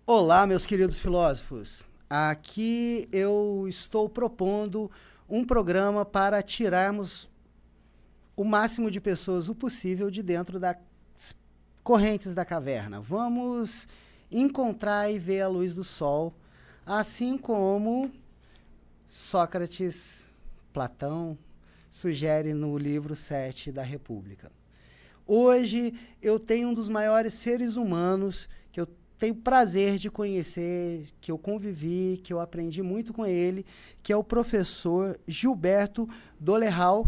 Olá, meus queridos filósofos. Aqui eu estou propondo um programa para tirarmos o máximo de pessoas o possível de dentro das correntes da caverna. Vamos encontrar e ver a luz do sol, assim como Sócrates, Platão, sugere no livro 7 da República. Hoje eu tenho um dos maiores seres humanos que eu tenho prazer de conhecer, que eu convivi, que eu aprendi muito com ele, que é o professor Gilberto Dolerral,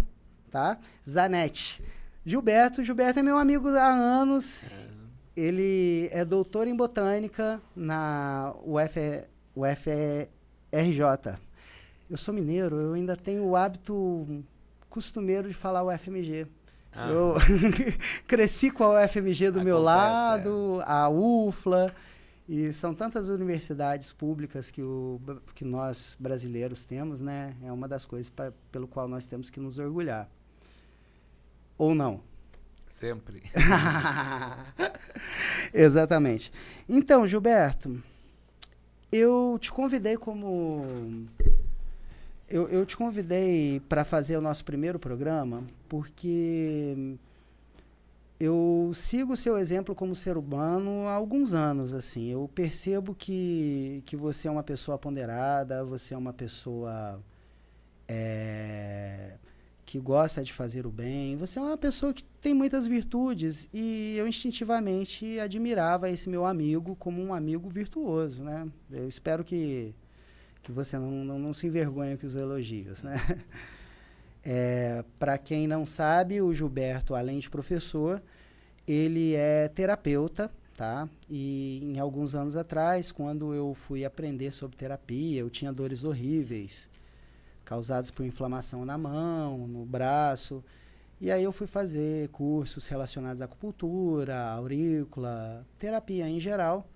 tá? Zanetti. Gilberto é meu amigo há anos. Ele é doutor em botânica na UFRJ. Eu sou mineiro, eu ainda tenho o hábito costumeiro de falar UFMG. Eu cresci com a UFMG do meu lado, a UFLA, e são tantas universidades públicas que nós brasileiros temos, né? É uma das coisas pelo qual nós temos que nos orgulhar. Ou não? Sempre. Exatamente. Então, Gilberto, eu te convidei como... Eu te convidei para fazer o nosso primeiro programa porque eu sigo o seu exemplo como ser humano há alguns anos. Assim, eu percebo que você é uma pessoa ponderada, você é uma pessoa que gosta de fazer o bem, você é uma pessoa que tem muitas virtudes e eu instintivamente admirava esse meu amigo como um amigo virtuoso, né? Eu espero que você não se envergonha com os elogios, né? Para quem não sabe, o Gilberto, além de professor, ele é terapeuta, tá? E em alguns anos atrás, quando eu fui aprender sobre terapia, eu tinha dores horríveis, causadas por inflamação na mão, no braço. E aí eu fui fazer cursos relacionados à acupuntura, aurícula, terapia em geral.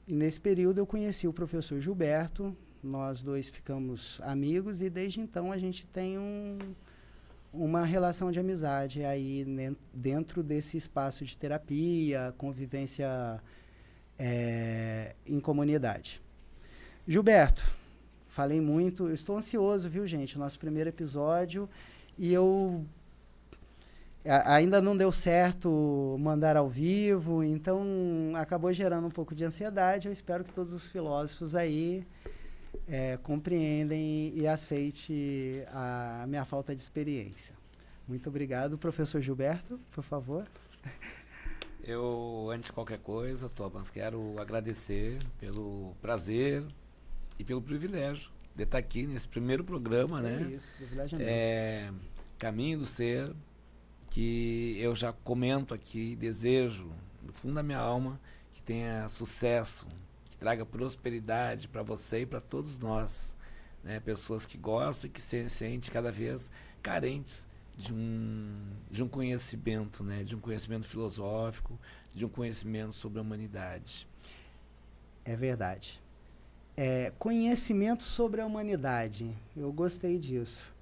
E nesse período eu conheci o professor Gilberto. Nós dois ficamos amigos e desde então a gente tem uma relação de amizade aí dentro desse espaço de terapia, convivência em comunidade. Gilberto, falei muito, eu estou ansioso, viu, gente? O nosso primeiro episódio e ainda não deu certo mandar ao vivo, então acabou gerando um pouco de ansiedade. Eu espero que todos os filósofos aí compreendem e aceite a minha falta de experiência. Muito obrigado. Professor Gilberto, por favor. Eu, antes de qualquer coisa, Thomas, quero agradecer pelo prazer e pelo privilégio de estar aqui nesse primeiro programa, né? Isso, privilégio é meu. Caminho do Ser, que eu já comento aqui, desejo, do fundo da minha alma, que tenha sucesso, traga prosperidade para você e para todos nós, né? Pessoas que gostam e que se sentem cada vez carentes de um conhecimento, né? De um conhecimento filosófico, de um conhecimento sobre a humanidade. É verdade. Conhecimento sobre a humanidade. Eu gostei disso.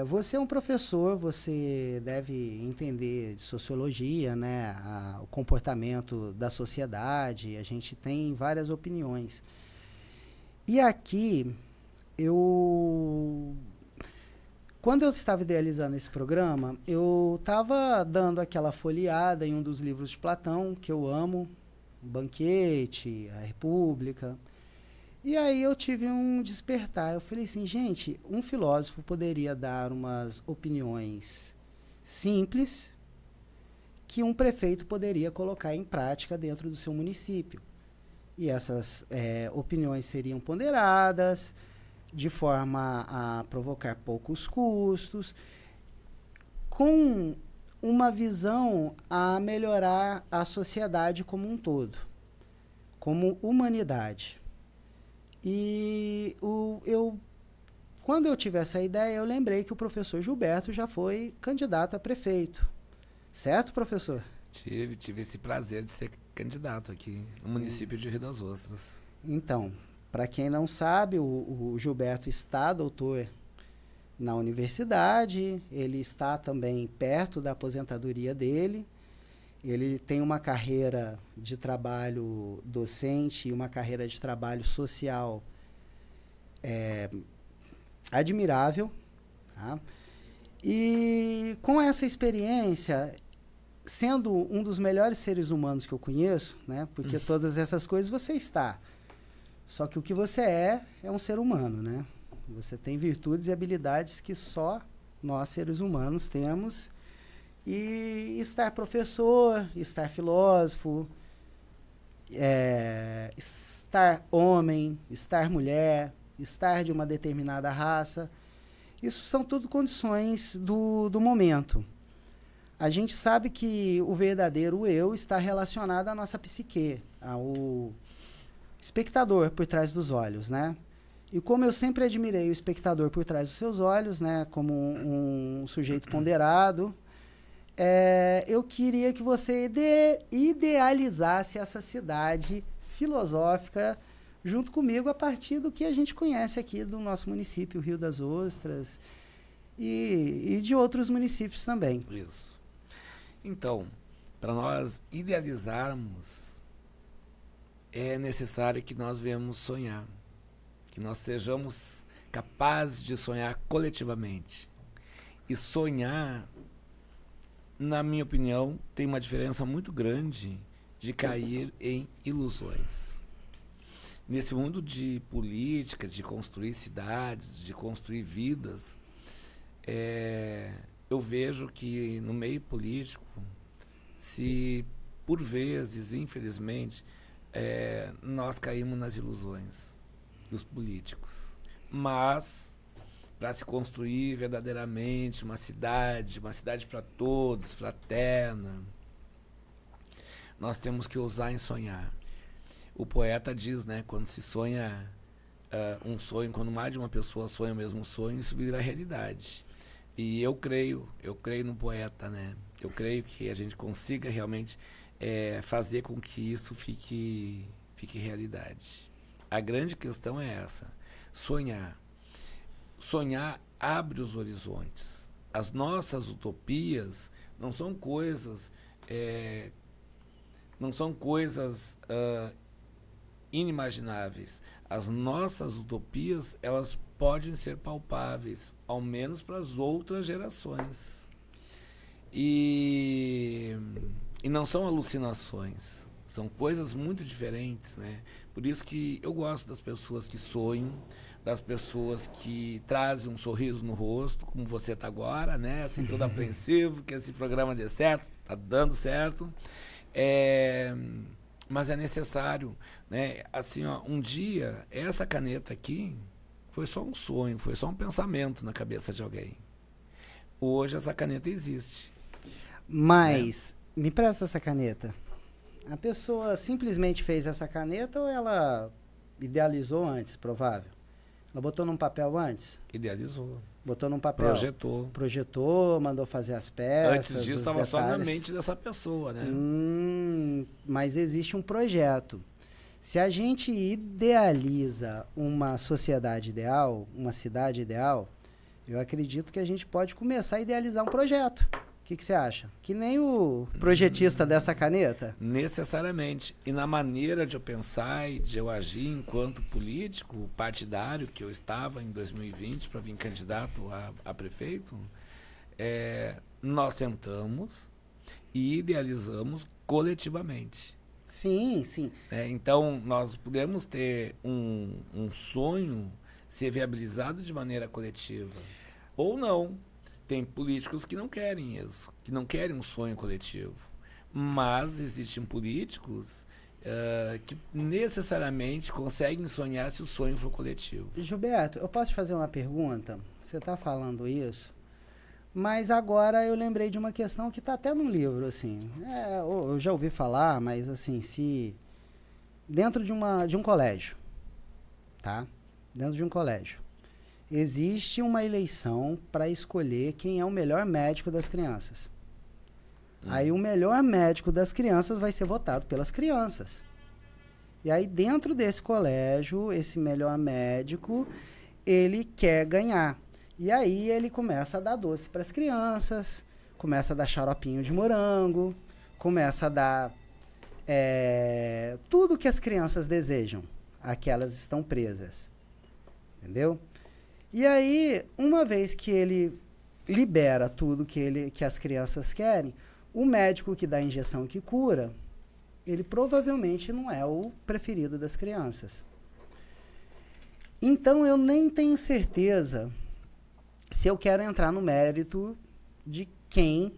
Você é um professor, você deve entender de sociologia, né? O comportamento da sociedade, a gente tem várias opiniões. E aqui, quando eu estava idealizando esse programa, eu estava dando aquela folheada em um dos livros de Platão, que eu amo, O Banquete, A República. E aí eu tive um despertar. Eu falei assim, gente, um filósofo poderia dar umas opiniões simples que um prefeito poderia colocar em prática dentro do seu município. E essas opiniões seriam ponderadas, de forma a provocar poucos custos, com uma visão a melhorar a sociedade como um todo, como humanidade. E quando eu tive essa ideia, eu lembrei que o professor Gilberto já foi candidato a prefeito. Certo, professor? Tive esse prazer de ser candidato aqui no município de Rio das Ostras. Então, para quem não sabe, o Gilberto está doutor na universidade, ele está também perto da aposentadoria dele. ele tem uma carreira de trabalho docente e uma carreira de trabalho social admirável, tá? E com essa experiência, sendo um dos melhores seres humanos que eu conheço, né? Porque todas essas coisas você está. Só que o que você é um ser humano, né? Você tem virtudes e habilidades que só nós, seres humanos, temos. E estar professor, estar filósofo, estar homem, estar mulher, estar de uma determinada raça, isso são tudo condições do momento. A gente sabe que o verdadeiro eu está relacionado à nossa psique, ao espectador por trás dos olhos, né? E como eu sempre admirei o espectador por trás dos seus olhos, né, como um sujeito ponderado, eu queria que você idealizasse essa cidade filosófica junto comigo a partir do que a gente conhece aqui do nosso município, Rio das Ostras, e de outros municípios também. Isso. Então, para nós idealizarmos, é necessário que nós venhamos sonhar, que nós sejamos capazes de sonhar coletivamente. E sonhar, na minha opinião, tem uma diferença muito grande de cair em ilusões. Nesse mundo de política, de construir cidades, de construir vidas, eu vejo que no meio político, se por vezes, infelizmente, nós caímos nas ilusões dos políticos. Mas, para se construir verdadeiramente uma cidade para todos, fraterna, nós temos que ousar em sonhar. O poeta diz, né, quando se sonha um sonho, quando mais de uma pessoa sonha o mesmo sonho, isso vira realidade. E eu creio no poeta, né? Eu creio que a gente consiga realmente fazer com que isso fique realidade. A grande questão é essa, sonhar. Sonhar abre os horizontes. As nossas utopias não são coisas inimagináveis. As nossas utopias, elas podem ser palpáveis, ao menos para as outras gerações. E não são alucinações, são coisas muito diferentes, né? Por isso que eu gosto das pessoas que sonham, das pessoas que trazem um sorriso no rosto, como você está agora, né? Assim, todo apreensivo, que esse programa dê certo, está dando certo. Mas é necessário, né? Assim, ó, um dia, essa caneta aqui foi só um sonho, foi só um pensamento na cabeça de alguém. Hoje essa caneta existe. Mas, me presta essa caneta. A pessoa simplesmente fez essa caneta ou ela idealizou antes, provável? Ela botou num papel antes? Idealizou. Botou num papel. Projetou, mandou fazer as peças. Antes disso estava só na mente dessa pessoa, né? Mas existe um projeto. Se a gente idealiza uma sociedade ideal, uma cidade ideal, eu acredito que a gente pode começar a idealizar um projeto. O que você acha? Que nem o projetista dessa caneta? Necessariamente. E na maneira de eu pensar e de eu agir enquanto político partidário, que eu estava em 2020 para vir candidato a prefeito, nós tentamos e idealizamos coletivamente. Sim, sim. Então, nós podemos ter um sonho ser viabilizado de maneira coletiva. Ou não. Tem políticos que não querem isso, que não querem um sonho coletivo. Mas existem políticos que necessariamente conseguem sonhar se o sonho for coletivo. Gilberto, eu posso te fazer uma pergunta? Você está falando isso, mas agora eu lembrei de uma questão que está até no livro, assim. Eu já ouvi falar, mas assim, se dentro de um colégio, tá? Dentro de um colégio, existe uma eleição para escolher quem é o melhor médico das crianças. Aí o melhor médico das crianças vai ser votado pelas crianças. E aí dentro desse colégio, esse melhor médico, ele quer ganhar. E aí ele começa a dar doce para as crianças, começa a dar xaropinho de morango, começa a dar tudo que as crianças desejam, aquelas estão presas, entendeu? E aí, uma vez que ele libera tudo que as crianças querem, o médico que dá a injeção que cura, ele provavelmente não é o preferido das crianças. Então, eu nem tenho certeza se eu quero entrar no mérito de quem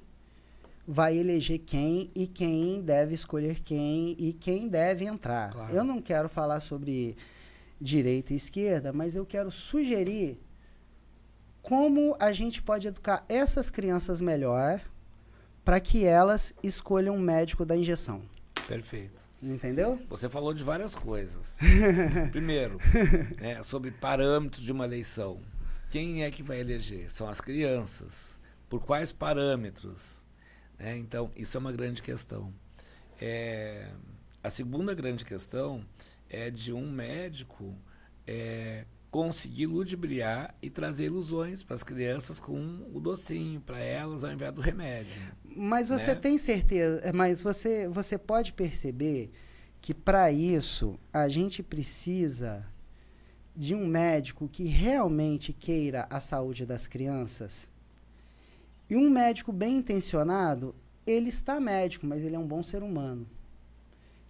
vai eleger quem e quem deve escolher quem e quem deve entrar. Claro. Eu não quero falar sobre direita e esquerda, mas eu quero sugerir como a gente pode educar essas crianças melhor para que elas escolham um médico da injeção. Perfeito. Entendeu? Você falou de várias coisas. Primeiro, sobre parâmetros de uma eleição. Quem é que vai eleger? São as crianças. Por quais parâmetros? Então, isso é uma grande questão. A segunda grande questão é de um médico conseguir ludibriar e trazer ilusões para as crianças com o docinho para elas ao invés do remédio. Mas você tem certeza, mas você pode perceber que para isso a gente precisa de um médico que realmente queira a saúde das crianças. E um médico bem intencionado, ele está médico, mas ele é um bom ser humano.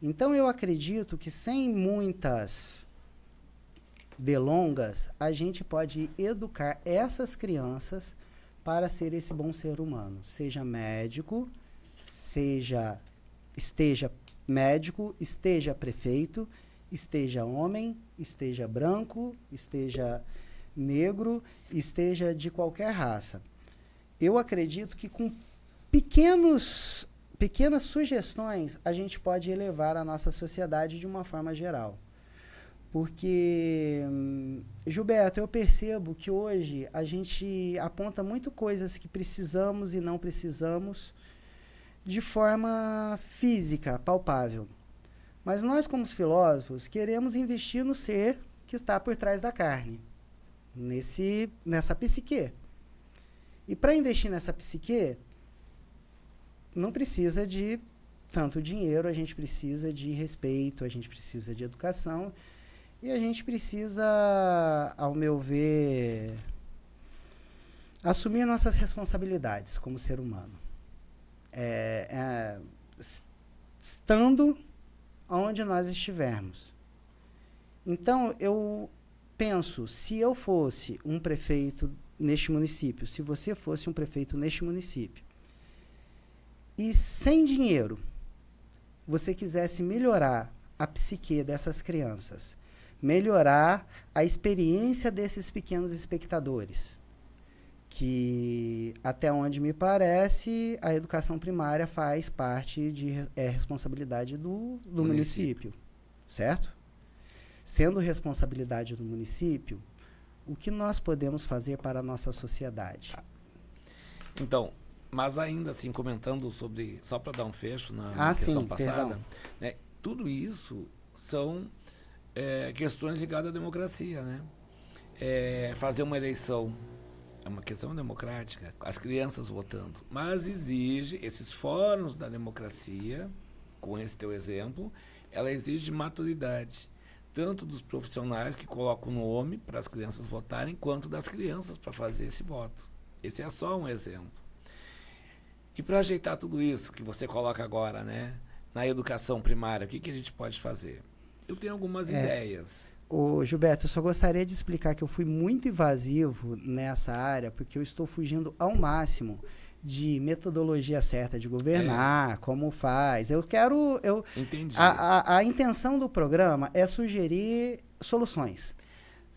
Então eu acredito que sem muitas delongas, a gente pode educar essas crianças para ser esse bom ser humano. Seja médico, esteja médico, esteja prefeito, esteja homem, esteja branco, esteja negro, esteja de qualquer raça. Eu acredito que com pequenas sugestões a gente pode elevar a nossa sociedade de uma forma geral. Porque, Gilberto, eu percebo que hoje a gente aponta muito coisas que precisamos e não precisamos de forma física, palpável. Mas nós, como os filósofos, queremos investir no ser que está por trás da carne, nessa psique. E para investir nessa psique, não precisa de tanto dinheiro, a gente precisa de respeito, a gente precisa de educação. E a gente precisa, ao meu ver, assumir nossas responsabilidades como ser humano. Estando onde nós estivermos. Então, eu penso, se eu fosse um prefeito neste município, se você fosse um prefeito neste município, e sem dinheiro, você quisesse melhorar a psique dessas crianças, melhorar a experiência desses pequenos espectadores, que, até onde me parece, a educação primária faz parte responsabilidade do município, certo? Sendo responsabilidade do município, o que nós podemos fazer para a nossa sociedade? Então, mas ainda assim, comentando sobre, só para dar um fecho na questão passada, tudo isso são questões ligadas à democracia, né? Fazer uma eleição é uma questão democrática, as crianças votando, mas exige esses fóruns da democracia, com esse teu exemplo, ela exige maturidade, tanto dos profissionais que colocam o nome para as crianças votarem, quanto das crianças para fazer esse voto. Esse é só um exemplo. E para ajeitar tudo isso que você coloca agora, na educação primária, o que a gente pode fazer? Eu tenho algumas ideias. Ô, Gilberto, eu só gostaria de explicar que eu fui muito invasivo nessa área, porque eu estou fugindo ao máximo de metodologia certa de governar, como faz. Entendi. A intenção do programa é sugerir soluções.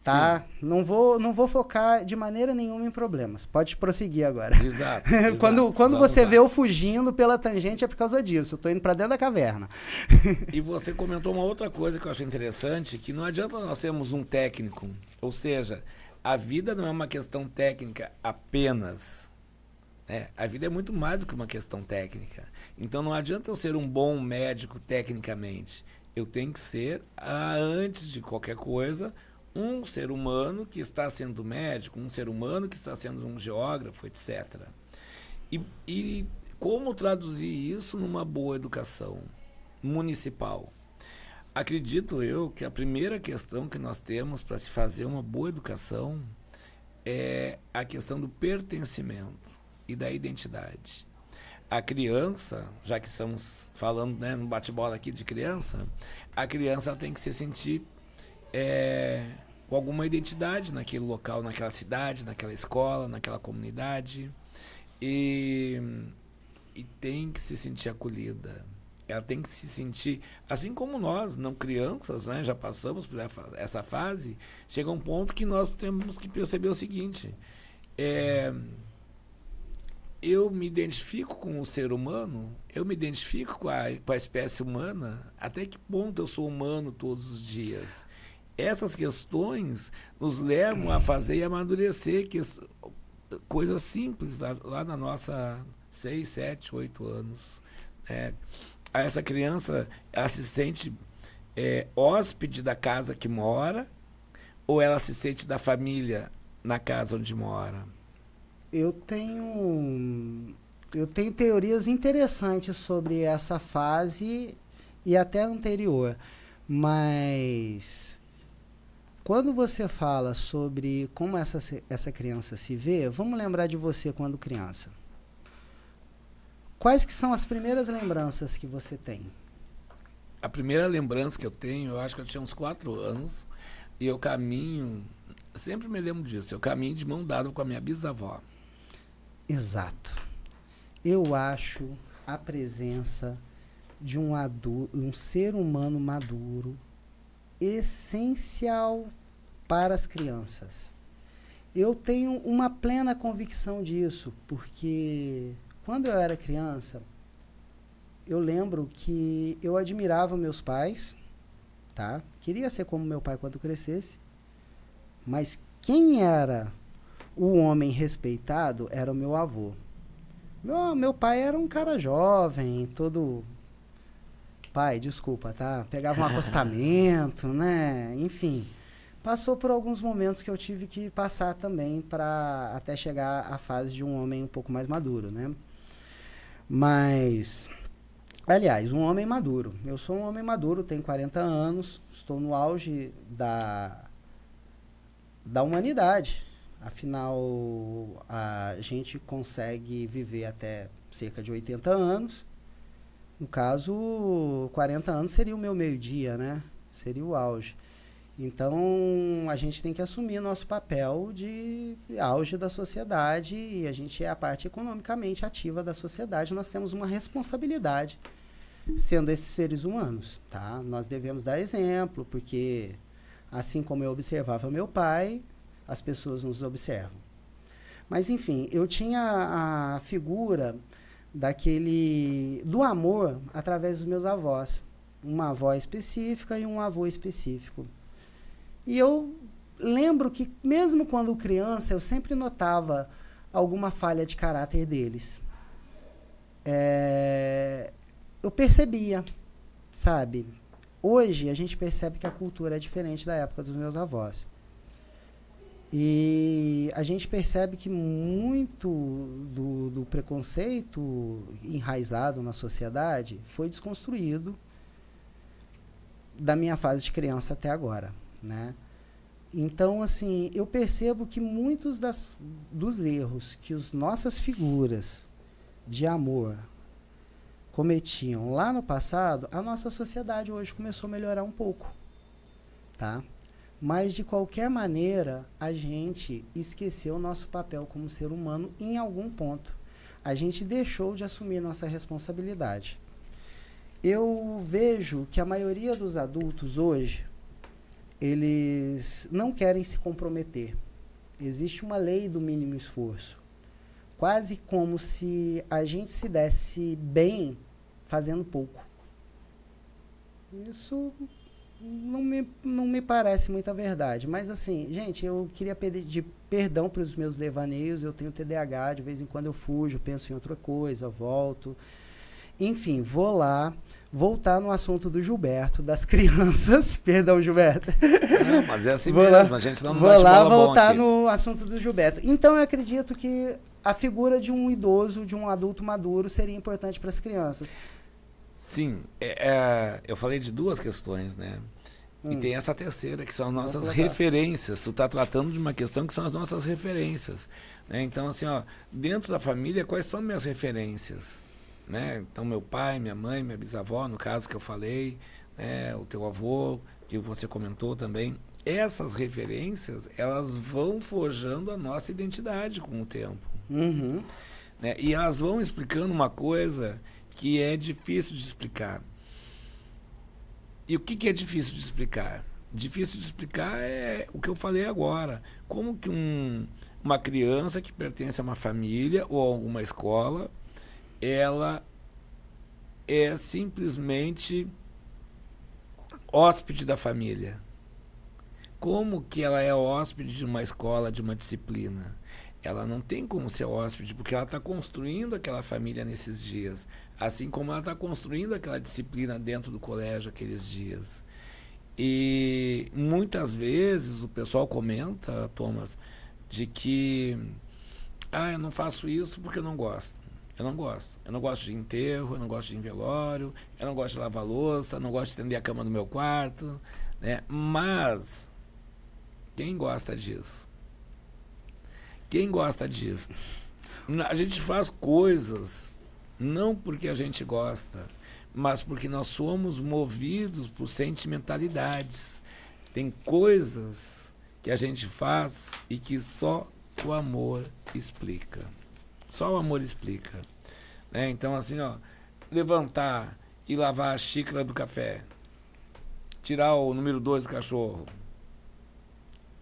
Tá? Não vou focar de maneira nenhuma em problemas. Pode prosseguir agora. Exato. Quando você vê eu fugindo pela tangente é por causa disso. Eu estou indo para dentro da caverna. E você comentou uma outra coisa que eu achei interessante, que não adianta nós sermos um técnico. Ou seja, a vida não é uma questão técnica apenas. A vida é muito mais do que uma questão técnica. Então não adianta eu ser um bom médico tecnicamente. Eu tenho que ser, antes de qualquer coisa, um ser humano que está sendo médico, um ser humano que está sendo um geógrafo, etc. E como traduzir isso numa boa educação municipal? Acredito eu que a primeira questão que nós temos para se fazer uma boa educação é a questão do pertencimento e da identidade. A criança, já que estamos falando, né, no bate-bola aqui de criança, a criança tem que se sentir com alguma identidade naquele local, naquela cidade, naquela escola, naquela comunidade, e tem que se sentir acolhida. Ela tem que se sentir, assim como nós, não crianças, né, já passamos por essa fase, chega um ponto que nós temos que perceber o seguinte: eu me identifico com o ser humano, eu me identifico com a espécie humana, até que ponto eu sou humano todos os dias? Essas questões nos levam a fazer e amadurecer coisas simples lá na nossa 6, 7, 8 anos. Essa criança, ela se sente hóspede da casa que mora, ou ela se sente da família na casa onde mora? Eu tenho teorias interessantes sobre essa fase e até anterior, mas quando você fala sobre como essa criança se vê, vamos lembrar de você quando criança. Quais que são as primeiras lembranças que você tem? A primeira lembrança que eu tenho, eu acho que eu tinha uns 4 anos, e eu caminho, sempre me lembro disso, eu caminho de mão dada com a minha bisavó. Exato. Eu acho a presença de um adulto, um ser humano maduro, essencial para as crianças. Eu tenho uma plena convicção disso, porque quando eu era criança, eu lembro que eu admirava meus pais, tá? Queria ser como meu pai quando crescesse, mas quem era o homem respeitado era o meu avô. Meu pai era um cara jovem, todo... Pai, desculpa, tá? Pegava um acostamento, né? Enfim, passou por alguns momentos que eu tive que passar também para até chegar à fase de um homem um pouco mais maduro, né? Mas, aliás, um homem maduro. Eu sou um homem maduro, tenho 40 anos, estou no auge da humanidade. Afinal, a gente consegue viver até cerca de 80 anos. No caso, 40 anos seria o meu meio-dia, né? Seria o auge. Então, a gente tem que assumir nosso papel de auge da sociedade, e a gente é a parte economicamente ativa da sociedade. Nós temos uma responsabilidade sendo esses seres humanos, tá? Nós devemos dar exemplo, porque assim como eu observava meu pai, as pessoas nos observam. Mas, enfim, eu tinha a figura do amor através dos meus avós. Uma avó específica e um avô específico. E eu lembro que, mesmo quando criança, eu sempre notava alguma falha de caráter deles. Eu percebia, sabe? Hoje, a gente percebe que a cultura é diferente da época dos meus avós. E a gente percebe que muito do preconceito enraizado na sociedade foi desconstruído da minha fase de criança até agora, né? Então, assim, eu percebo que muitos dos erros que as nossas figuras de amor cometiam lá no passado, a nossa sociedade hoje começou a melhorar um pouco, tá? Mas, de qualquer maneira, a gente esqueceu o nosso papel como ser humano em algum ponto. A gente deixou de assumir nossa responsabilidade. Eu vejo que a maioria dos adultos hoje, eles não querem se comprometer. Existe uma lei do mínimo esforço. Quase como se a gente se desse bem fazendo pouco. Isso não me parece muita verdade. Mas, assim, gente, eu queria pedir perdão para os meus devaneios. Eu tenho TDAH, de vez em quando eu fujo, penso em outra coisa, volto. Enfim, vou lá voltar no assunto do Gilberto, das crianças. Perdão, Gilberto. Não, mas é assim mesmo, a gente não bate bola bom aqui. Vou lá voltar no assunto do Gilberto. Então, eu acredito que a figura de um idoso, de um adulto maduro, seria importante para as crianças. Sim, eu falei de duas questões, né? E tem essa terceira, que são as nossas referências. Tu está tratando de uma questão que são as nossas referências. Né? Então, assim, ó, dentro da família, quais são minhas referências? Né? Então, meu pai, minha mãe, minha bisavó, no caso que eu falei, né? O teu avô, que você comentou também. Essas referências, elas vão forjando a nossa identidade com o tempo. Uhum. Né? E elas vão explicando uma coisa que é difícil de explicar. E o que é difícil de explicar? Difícil de explicar é o que eu falei agora. Como que uma criança que pertence a uma família ou a alguma escola, ela é simplesmente hóspede da família. Como que ela é hóspede de uma escola, de uma disciplina? Ela não tem como ser hóspede, porque ela está construindo aquela família nesses dias. Assim como ela está construindo aquela disciplina dentro do colégio aqueles dias. E muitas vezes o pessoal comenta, Thomas, de que eu não faço isso porque eu não gosto. Eu não gosto. Eu não gosto de enterro, eu não gosto de velório, eu não gosto de lavar louça, eu não gosto de estender a cama no meu quarto. Né? Mas quem gosta disso? Quem gosta disso? A gente faz coisas não porque a gente gosta, mas porque nós somos movidos por sentimentalidades. Tem coisas que a gente faz e que só o amor explica. Só o amor explica. Né? Então, assim, ó, levantar e lavar a xícara do café, tirar o número 2 do cachorro,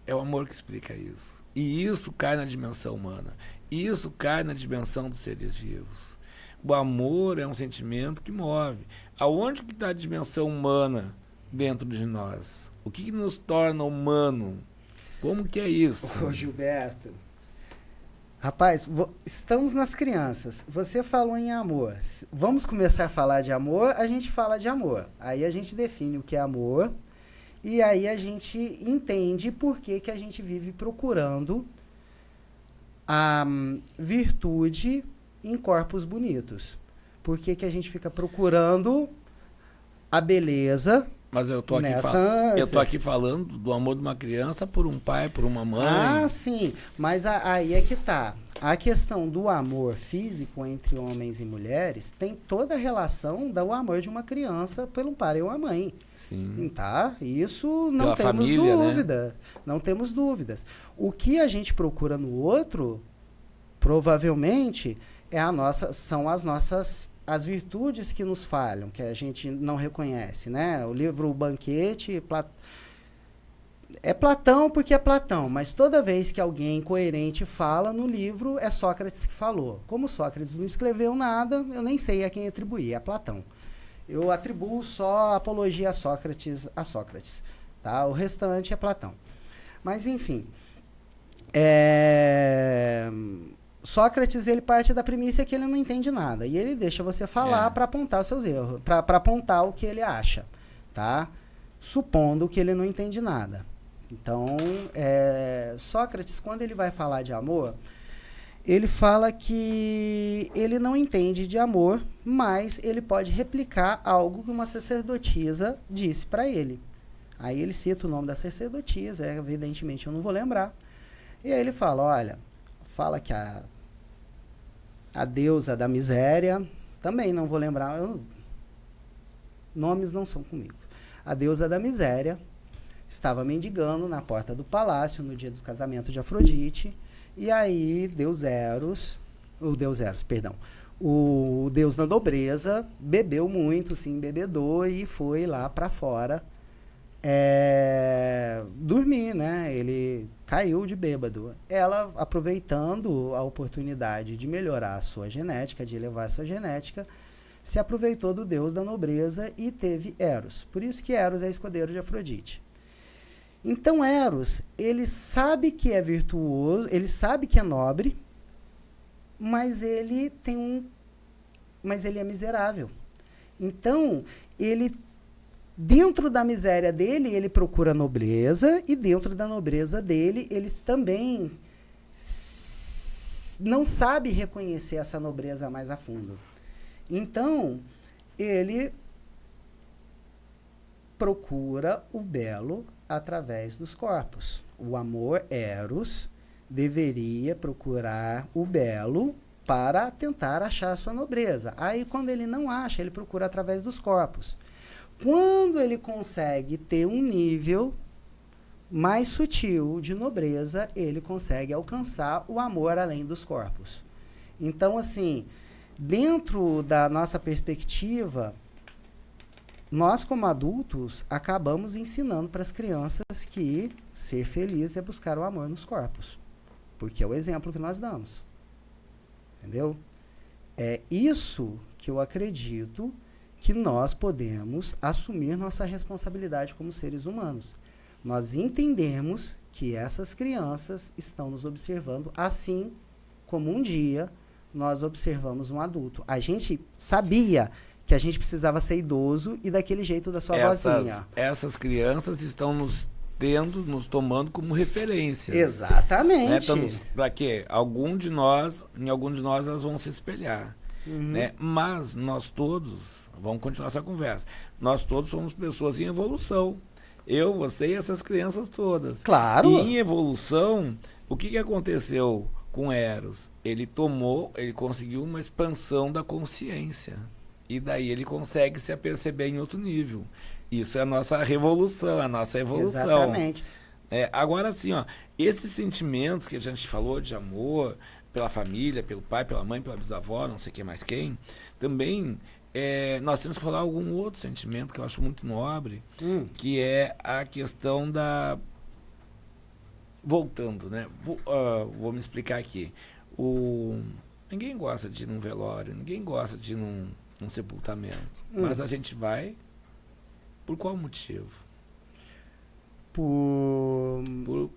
é o amor que explica isso. E isso cai na dimensão humana. Isso cai na dimensão dos seres vivos. O amor é um sentimento que move. Aonde que está a dimensão humana dentro de nós? O que nos torna humano? Como que é isso? Ô, Gilberto. Rapaz, estamos nas crianças. Você falou em amor. Vamos começar a falar de amor, a gente fala de amor. Aí a gente define o que é amor. E aí a gente entende por que a gente vive procurando a virtude em corpos bonitos. Por que a gente fica procurando a beleza? Mas eu tô aqui falando do amor de uma criança por um pai, por uma mãe. Ah, sim. Mas aí é que tá. A questão do amor físico entre homens e mulheres tem toda a relação do amor de uma criança pelo pai e uma mãe. Sim. Tá? Isso não Pela temos família, dúvida. Né? Não temos dúvidas. O que a gente procura no outro, provavelmente, são as virtudes que nos falham, que a gente não reconhece, né? O livro O Banquete, é Platão porque é Platão, mas toda vez que alguém incoerente fala no livro, é Sócrates que falou. Como Sócrates não escreveu nada, eu nem sei a quem atribuir, é Platão. Eu atribuo só a apologia a Sócrates. Tá? O restante é Platão. Mas, enfim, Sócrates, ele parte da premissa que ele não entende nada. E ele deixa você falar para apontar seus erros, para apontar o que ele acha, tá? Supondo que ele não entende nada. Então, Sócrates, quando ele vai falar de amor, ele fala que ele não entende de amor, mas ele pode replicar algo que uma sacerdotisa disse para ele. Aí ele cita o nome da sacerdotisa, evidentemente eu não vou lembrar. E aí ele fala, olha, fala que a deusa da miséria, também não vou lembrar, nomes não são comigo. A deusa da miséria estava mendigando na porta do palácio no dia do casamento de Afrodite, e aí o deus da nobreza bebeu muito, se embebedou e foi lá para fora dormir, né? Ele caiu de bêbado. Ela, aproveitando a oportunidade de melhorar a sua genética, de elevar a sua genética, se aproveitou do deus da nobreza e teve Eros. Por isso que Eros é escudeiro de Afrodite. Então Eros, ele sabe que é virtuoso, ele sabe que é nobre, mas ele é miserável. Então, dentro da miséria dele, ele procura nobreza, e dentro da nobreza dele, ele também não sabe reconhecer essa nobreza mais a fundo. Então, ele procura o belo através dos corpos. O amor eros deveria procurar o belo para tentar achar a sua nobreza. Aí, quando ele não acha, ele procura através dos corpos. Quando ele consegue ter um nível mais sutil de nobreza, ele consegue alcançar o amor além dos corpos. Então, assim, dentro da nossa perspectiva, nós, como adultos, acabamos ensinando para as crianças que ser feliz é buscar o amor nos corpos. Porque é o exemplo que nós damos. Entendeu? É isso que eu acredito que nós podemos assumir nossa responsabilidade como seres humanos. Nós entendemos que essas crianças estão nos observando, assim como um dia nós observamos um adulto. A gente sabia que a gente precisava ser idoso e daquele jeito da sua vozinha. Essas crianças estão nos tomando como referência. Exatamente. Né? Para quê? Em algum de nós elas vão se espelhar. Né? Mas nós todos, vamos continuar essa conversa, nós todos somos pessoas em evolução. Eu, você e essas crianças todas. Claro. E em evolução, o que aconteceu com Eros? Ele conseguiu uma expansão da consciência. E daí ele consegue se aperceber em outro nível. Isso é a nossa revolução, a nossa evolução. Exatamente. Agora, assim, ó, esses sentimentos que a gente falou de amor pela família, pelo pai, pela mãe, pela bisavó, não sei quem mais quem, também nós temos que falar algum outro sentimento que eu acho muito nobre, que é a questão da... Voltando, né? Vou me explicar aqui. Ninguém gosta de ir num velório, ninguém gosta de ir num sepultamento. Mas a gente vai por qual motivo? Por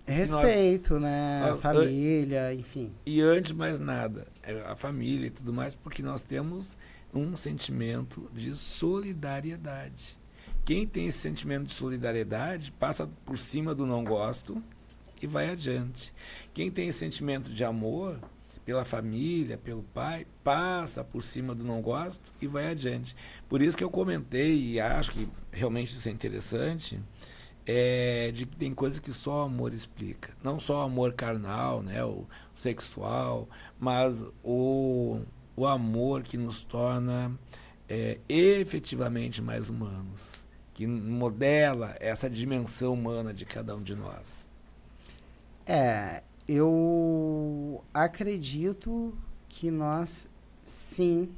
respeito, né? A família, enfim. E antes de mais nada, a família e tudo mais, porque nós temos um sentimento de solidariedade. Quem tem esse sentimento de solidariedade passa por cima do não gosto e vai adiante. Quem tem esse sentimento de amor pela família, pelo pai, passa por cima do não gosto e vai adiante. Por isso que eu comentei, e acho que realmente isso é interessante, de que tem coisas que só o amor explica. Não só o amor carnal, né, o sexual, mas o amor que nos torna efetivamente mais humanos, que modela essa dimensão humana de cada um de nós. Eu acredito que nós, sim,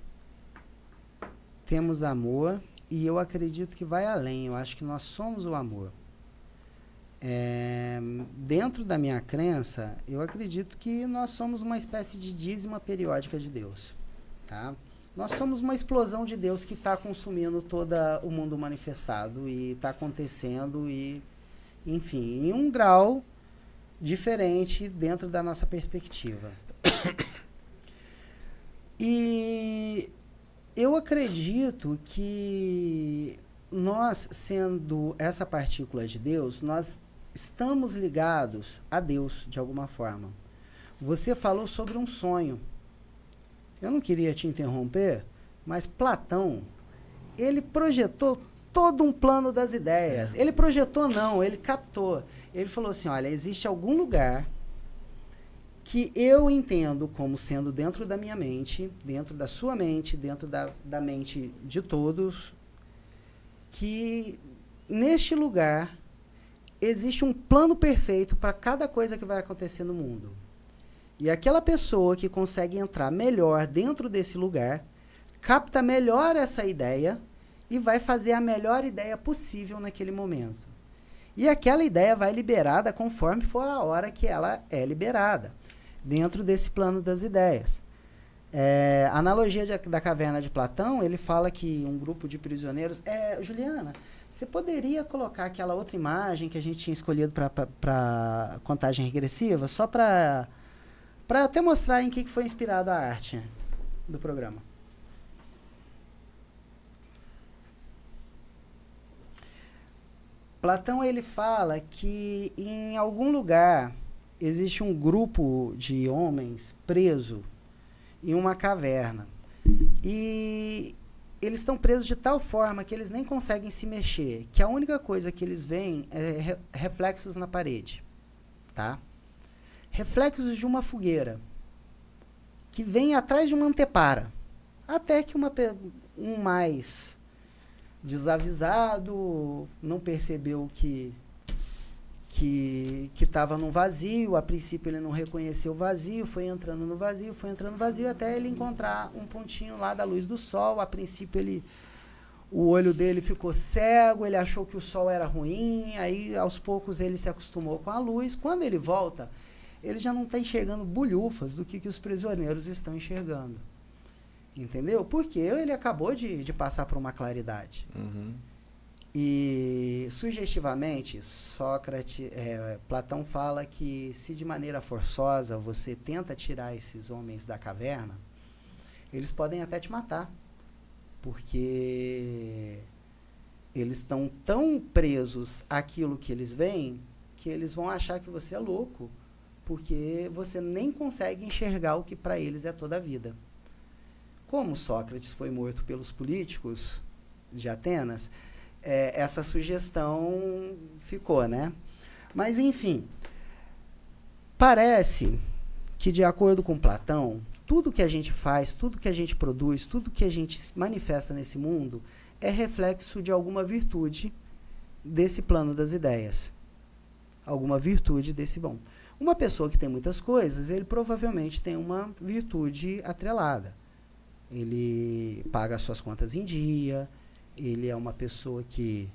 temos amor, e eu acredito que vai além. Eu acho que nós somos o amor. Dentro da minha crença, eu acredito que nós somos uma espécie de dízima periódica de Deus. Tá? Nós somos uma explosão de Deus que está consumindo todo o mundo manifestado e está acontecendo, e, enfim, em um grau diferente dentro da nossa perspectiva. E eu acredito que nós, sendo essa partícula de Deus, nós estamos ligados a Deus de alguma forma. Você falou sobre um sonho. Eu não queria te interromper, mas Platão, ele projetou todo um plano das ideias. Ele projetou não, ele captou. Ele falou assim, olha, existe algum lugar que eu entendo como sendo dentro da minha mente, dentro da sua mente, dentro da mente de todos, que neste lugar existe um plano perfeito para cada coisa que vai acontecer no mundo. E aquela pessoa que consegue entrar melhor dentro desse lugar, capta melhor essa ideia e vai fazer a melhor ideia possível naquele momento. E aquela ideia vai liberada conforme for a hora que ela é liberada, dentro desse plano das ideias. A analogia da caverna de Platão, ele fala que um grupo de prisioneiros... Juliana, você poderia colocar aquela outra imagem que a gente tinha escolhido para contagem regressiva, só para até mostrar em que foi inspirada a arte do programa. Platão, ele fala que em algum lugar existe um grupo de homens preso em uma caverna. E eles estão presos de tal forma que eles nem conseguem se mexer, que a única coisa que eles veem é reflexos na parede, tá? Reflexos de uma fogueira que vem atrás de uma antepara, até que um mais desavisado não percebeu que estava num vazio. A princípio ele não reconheceu o vazio, foi entrando no vazio, até ele encontrar um pontinho lá da luz do sol. A princípio o olho dele ficou cego, ele achou que o sol era ruim, aí aos poucos ele se acostumou com a luz. Quando ele volta, ele já não está enxergando bulhufas do que os prisioneiros estão enxergando. Entendeu? Porque ele acabou de passar por uma claridade. Uhum. E, sugestivamente, Platão fala que se de maneira forçosa você tenta tirar esses homens da caverna, eles podem até te matar, porque eles estão tão presos àquilo que eles veem que eles vão achar que você é louco, porque você nem consegue enxergar o que para eles é toda a vida. Como Sócrates foi morto pelos políticos de Atenas, essa sugestão ficou, né? Mas, enfim, parece que, de acordo com Platão, tudo que a gente faz, tudo que a gente produz, tudo que a gente manifesta nesse mundo é reflexo de alguma virtude desse plano das ideias. Alguma virtude desse bom. Uma pessoa que tem muitas coisas, ele provavelmente tem uma virtude atrelada. Ele paga as suas contas em dia, ele é uma pessoa que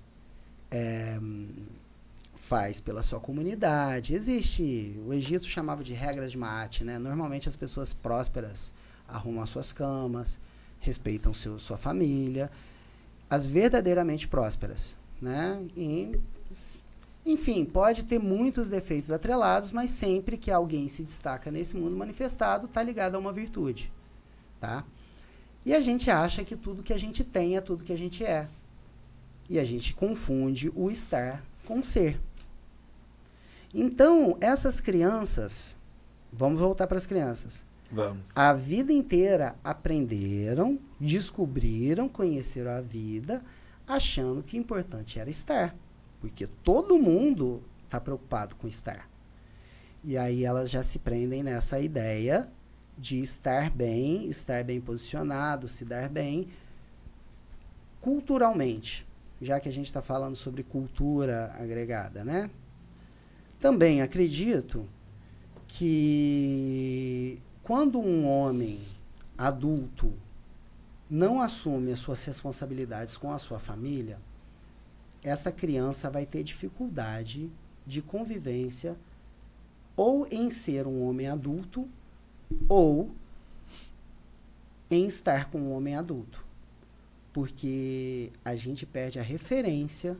faz pela sua comunidade. O Egito chamava de regras de Maat, né? Normalmente as pessoas prósperas arrumam as suas camas, respeitam sua família. As verdadeiramente prósperas, né? Enfim, pode ter muitos defeitos atrelados, mas sempre que alguém se destaca nesse mundo manifestado, está ligado a uma virtude, tá? E a gente acha que tudo que a gente tem é tudo que a gente é. E a gente confunde o estar com o ser. Então, essas crianças, vamos voltar para as crianças. Vamos. A vida inteira aprenderam, descobriram, conheceram a vida, achando que o importante era estar. Porque todo mundo está preocupado com estar. E aí elas já se prendem nessa ideia de estar bem posicionado, se dar bem culturalmente, já que a gente está falando sobre cultura agregada, né? Também acredito que quando um homem adulto não assume as suas responsabilidades com a sua família, essa criança vai ter dificuldade de convivência ou em ser um homem adulto ou em estar com um homem adulto. Porque a gente perde a referência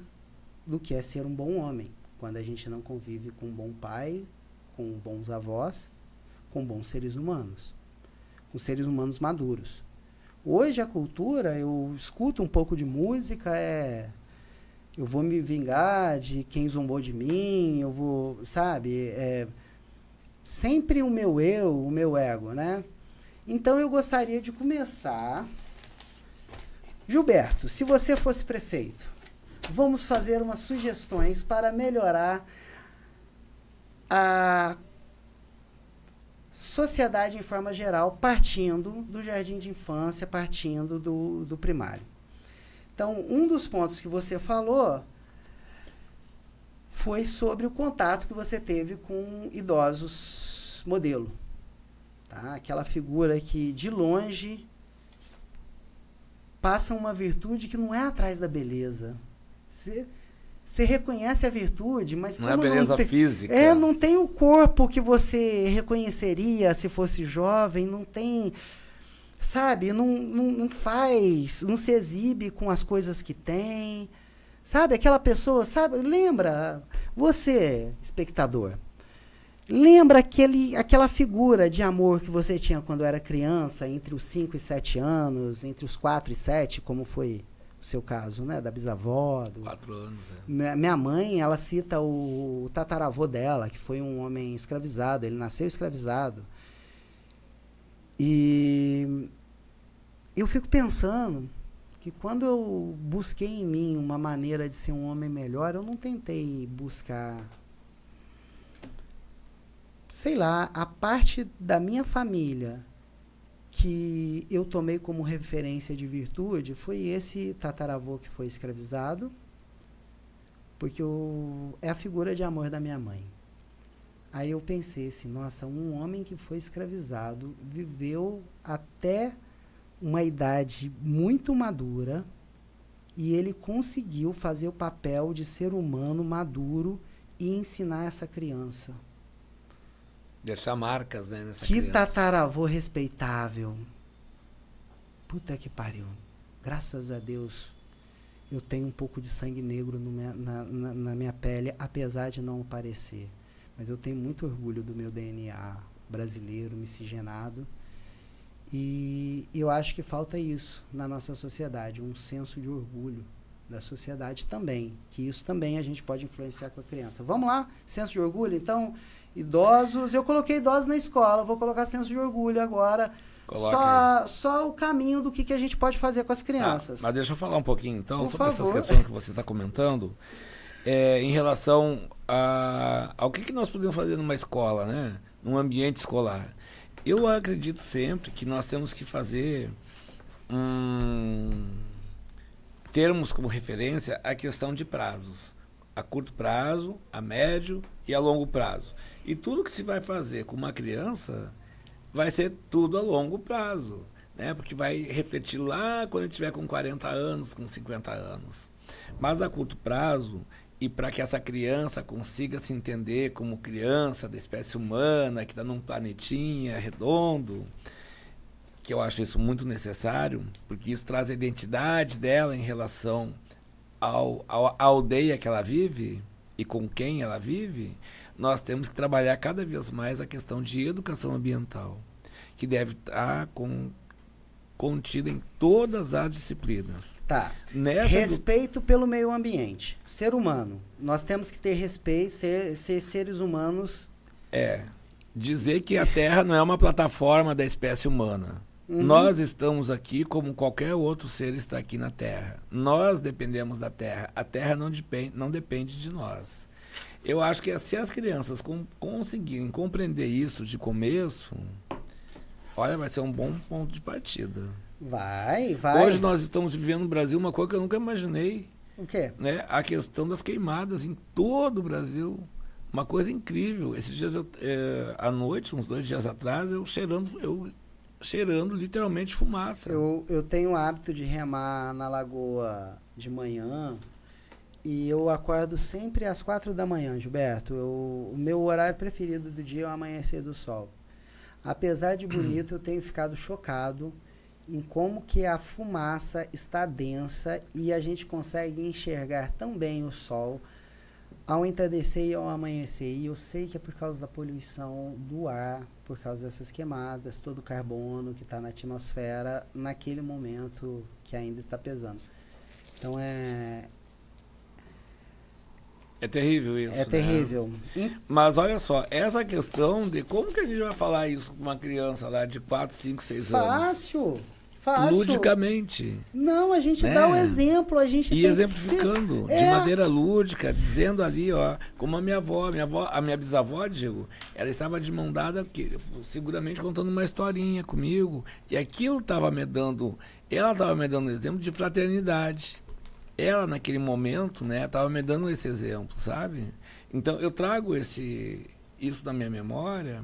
do que é ser um bom homem, quando a gente não convive com um bom pai, com bons avós, com bons seres humanos, com seres humanos maduros. Hoje a cultura, eu escuto um pouco de música, eu vou me vingar de quem zombou de mim, eu vou, sabe, sempre o meu eu, o meu ego, né? Então eu gostaria de começar. Gilberto, se você fosse prefeito, vamos fazer umas sugestões para melhorar a sociedade em forma geral, partindo do jardim de infância, partindo do primário. Então, um dos pontos que você falou foi sobre o contato que você teve com idosos modelo. Tá? Aquela figura que, de longe, passa uma virtude que não é atrás da beleza. Você reconhece a virtude, mas... Não é a beleza física. Não tem o corpo que você reconheceria se fosse jovem, não tem... Sabe, não faz, não se exibe com as coisas que tem. Sabe, aquela pessoa, sabe, lembra, você, espectador, lembra aquela figura de amor que você tinha quando era criança, entre os 5 e 7 anos, entre os 4 e 7, como foi seu caso, né? Da bisavó. 4 anos, Minha mãe, ela cita o tataravô dela, que foi um homem escravizado. Ele nasceu escravizado. E eu fico pensando que quando eu busquei em mim uma maneira de ser um homem melhor, eu não tentei buscar, sei lá, a parte da minha família que eu tomei como referência de virtude foi esse tataravô que foi escravizado, porque é a figura de amor da minha mãe. Aí eu pensei assim, nossa, um homem que foi escravizado viveu até uma idade muito madura e ele conseguiu fazer o papel de ser humano maduro e ensinar essa criança. Deixar marcas, né, nessa que criança. Tataravô respeitável. Puta que pariu. Graças a Deus eu tenho um pouco de sangue negro na minha pele, apesar de não parecer. Mas eu tenho muito orgulho do meu DNA brasileiro, miscigenado. E eu acho que falta isso na nossa sociedade, um senso de orgulho da sociedade também, que isso também a gente pode influenciar com a criança. Vamos lá? Senso de orgulho? Então, idosos, eu coloquei idosos na escola, vou colocar senso de orgulho agora. Só o caminho do que a gente pode fazer com as crianças. Mas deixa eu falar um pouquinho, então, Por sobre favor. essas questões que você está comentando, em relação ao que nós podemos fazer numa escola, né? Num ambiente escolar. Eu acredito sempre que nós temos que fazer termos como referência a questão de prazos. A curto prazo, a médio e a longo prazo. E tudo que se vai fazer com uma criança vai ser tudo a longo prazo, né? Porque vai refletir lá quando ele estiver com 40 anos, com 50 anos. Mas a curto prazo, e para que essa criança consiga se entender como criança da espécie humana, que está num planetinha redondo, que eu acho isso muito necessário, porque isso traz a identidade dela em relação à aldeia que ela vive e com quem ela vive, nós temos que trabalhar cada vez mais a questão de educação ambiental, que deve estar contida em todas as disciplinas. Tá. Respeito pelo meio ambiente. Ser humano. Nós temos que ter respeito, ser seres humanos. Dizer que a Terra não é uma plataforma da espécie humana. Uhum. Nós estamos aqui como qualquer outro ser está aqui na Terra. Nós dependemos da Terra. A Terra não depende de nós. Eu acho que se as crianças conseguirem compreender isso de começo, olha, vai ser um bom ponto de partida. Vai. Hoje nós estamos vivendo no Brasil uma coisa que eu nunca imaginei. O quê? Né? A questão das queimadas em todo o Brasil. Uma coisa incrível. Esses dias, à noite, uns 2 dias atrás, eu cheirando literalmente fumaça. Eu tenho o hábito de remar na lagoa de manhã e eu acordo sempre às 4 da manhã, Gilberto. O meu horário preferido do dia é o amanhecer do sol. Apesar de bonito, eu tenho ficado chocado em como que a fumaça está densa e a gente consegue enxergar tão bem o sol ao entardecer e ao amanhecer. E eu sei que é por causa da poluição do ar, por causa dessas queimadas, todo o carbono que está na atmosfera naquele momento que ainda está pesando. Então É terrível isso. É terrível. Mas olha só, essa questão de como que a gente vai falar isso com uma criança lá de 4, 5, 6 anos? Fácil. Ludicamente. Não, a gente dá o exemplo, a gente e exemplificando, de maneira lúdica, dizendo ali, ó, como a minha bisavó, digo, ela estava de mão dada, seguramente contando uma historinha comigo, e aquilo estava ela estava me dando um exemplo de fraternidade. Ela, naquele momento, né, estava me dando esse exemplo, sabe? Então, eu trago isso na minha memória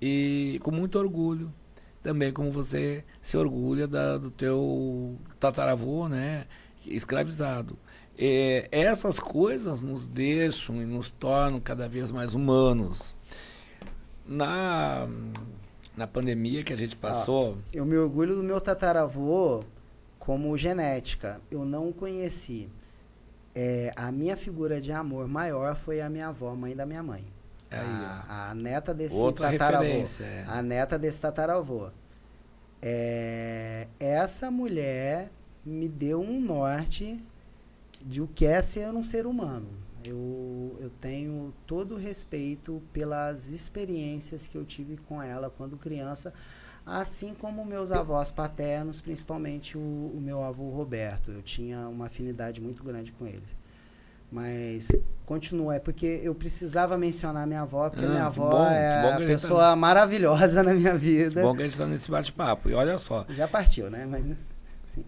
e com muito orgulho. Também como você se orgulha do teu tataravô, né, escravizado. Essas coisas nos deixam e nos tornam cada vez mais humanos. Na pandemia que a gente passou... eu me orgulho do meu tataravô como genética. Eu não conheci. A minha figura de amor maior foi a minha avó, mãe da minha mãe. A neta desse tataravô. A neta desse tataravô. Essa mulher me deu um norte de o que é ser um ser humano. Eu tenho todo o respeito pelas experiências que eu tive com ela quando criança, assim como meus avós paternos, principalmente o meu avô Roberto. Eu tinha uma afinidade muito grande com ele. Mas continua, é porque eu precisava mencionar minha avó, porque minha avó é a pessoa maravilhosa na minha vida. Que bom que a gente está nesse bate-papo. E olha só. Já partiu, né? Mas, sim.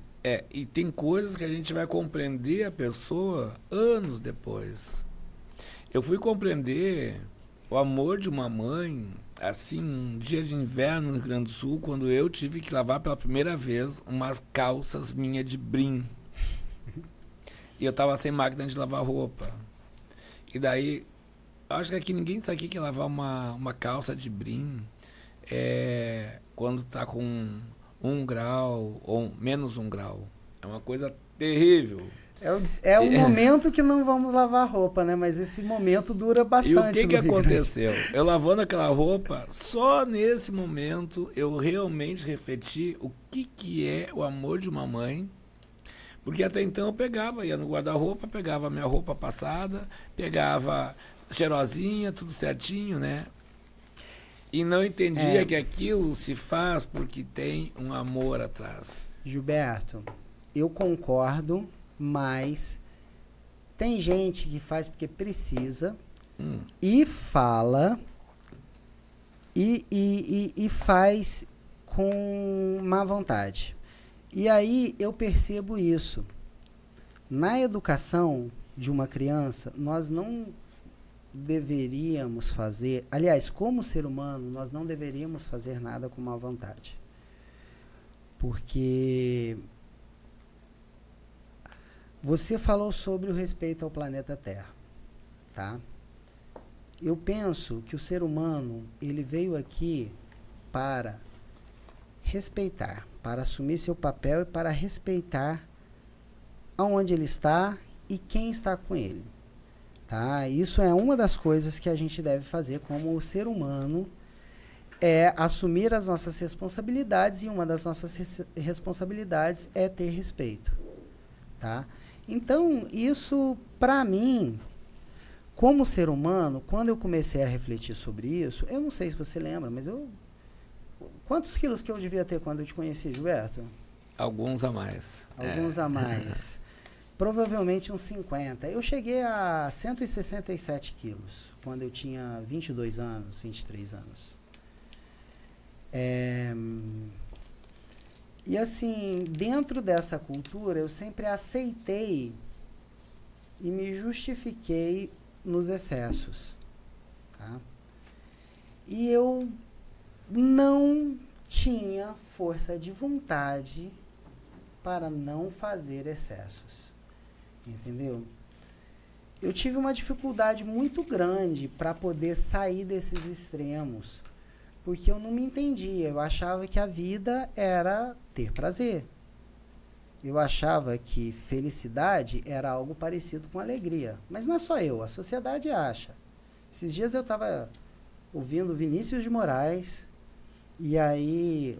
E tem coisas que a gente vai compreender a pessoa anos depois. Eu fui compreender o amor de uma mãe, assim, um dia de inverno no Rio Grande do Sul, quando eu tive que lavar pela primeira vez umas calças minhas de brim. E eu tava sem máquina de lavar roupa. E daí, acho que aqui ninguém sabe o que é lavar uma calça de brim quando tá com 1 grau ou menos 1 grau. É uma coisa terrível. É o momento que não vamos lavar roupa, né? Mas esse momento dura bastante. E o que aconteceu? Eu lavando aquela roupa, só nesse momento eu realmente refleti o que é o amor de uma mãe. Porque até então eu pegava, ia no guarda-roupa, pegava a minha roupa passada, pegava cheirosinha, tudo certinho, né? E não entendia que aquilo se faz porque tem um amor atrás. Gilberto, eu concordo, mas tem gente que faz porque precisa e fala e faz com má vontade. E aí eu percebo isso. Na educação de uma criança, nós não deveríamos fazer, aliás, como ser humano, nós não deveríamos fazer nada com má vontade. Porque você falou sobre o respeito ao planeta Terra, tá? Eu penso que o ser humano, ele veio aqui para respeitar, para assumir seu papel e para respeitar aonde ele está e quem está com ele, tá? Isso é uma das coisas que a gente deve fazer como ser humano, é assumir as nossas responsabilidades, e uma das nossas responsabilidades é ter respeito, tá? Então, isso, para mim, como ser humano, quando eu comecei a refletir sobre isso, eu não sei se você lembra, mas quantos quilos que eu devia ter quando eu te conheci, Gilberto? Alguns a mais. Alguns a mais. Provavelmente uns 50. Eu cheguei a 167 quilos, quando eu tinha 22 anos, 23 anos. E assim, dentro dessa cultura, eu sempre aceitei e me justifiquei nos excessos. Tá? E eu não tinha força de vontade para não fazer excessos. Entendeu? Eu tive uma dificuldade muito grande para poder sair desses extremos, porque eu não me entendia. Eu achava que a vida era ter prazer. Eu achava que felicidade era algo parecido com alegria. Mas não é só eu, a sociedade acha. Esses dias eu estava ouvindo Vinícius de Moraes, e aí,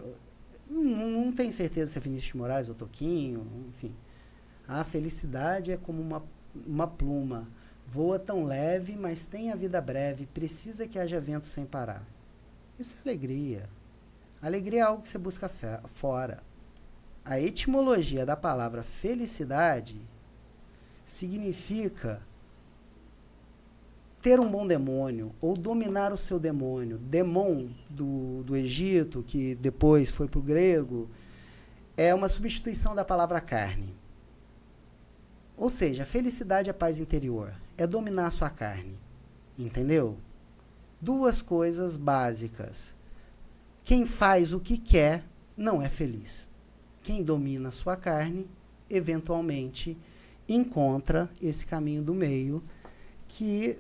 não tenho certeza se é Vinícius de Moraes ou Toquinho, enfim. A felicidade é como uma pluma, voa tão leve, mas tem a vida breve, precisa que haja vento sem parar. Isso é alegria. Alegria é algo que você busca fora. A etimologia da palavra felicidade significa ter um bom demônio, ou dominar o seu demônio. Demon, do Egito, que depois foi para o grego, é uma substituição da palavra carne. Ou seja, felicidade é paz interior, é dominar a sua carne. Entendeu? Duas coisas básicas. Quem faz o que quer não é feliz. Quem domina a sua carne, eventualmente, encontra esse caminho do meio que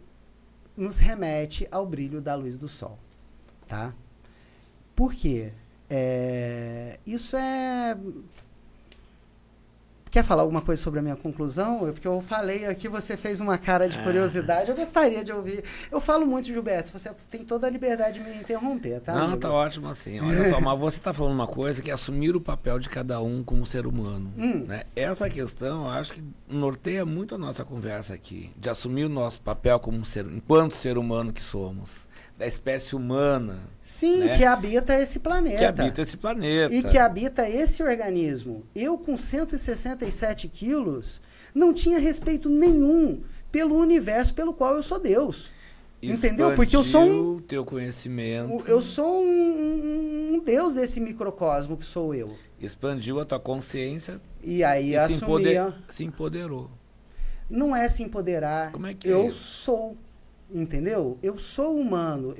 nos remete ao brilho da luz do sol. Tá? Por quê? Isso é... Quer falar alguma coisa sobre a minha conclusão? Porque eu falei aqui, você fez uma cara de curiosidade, eu gostaria de ouvir. Eu falo muito, Gilberto, você tem toda a liberdade de me interromper, tá, Não, amigo? tá ótimo assim. Olha só, mas você está falando uma coisa que é assumir o papel de cada um como ser humano. Né? Essa questão, eu acho que norteia muito a nossa conversa aqui, de assumir o nosso papel como enquanto ser humano que somos. Da espécie humana. Sim, né? Que habita esse planeta. Que habita esse planeta. E que habita esse organismo. Eu, com 167 quilos, não tinha respeito nenhum pelo universo pelo qual eu sou Deus. Entendeu? Porque eu sou teu conhecimento. Eu sou um Deus desse microcosmo que sou eu. Expandiu a tua consciência. E aí assumia. Se empoderou. Não é se empoderar. Como é que eu é? sou. Entendeu? Eu sou humano.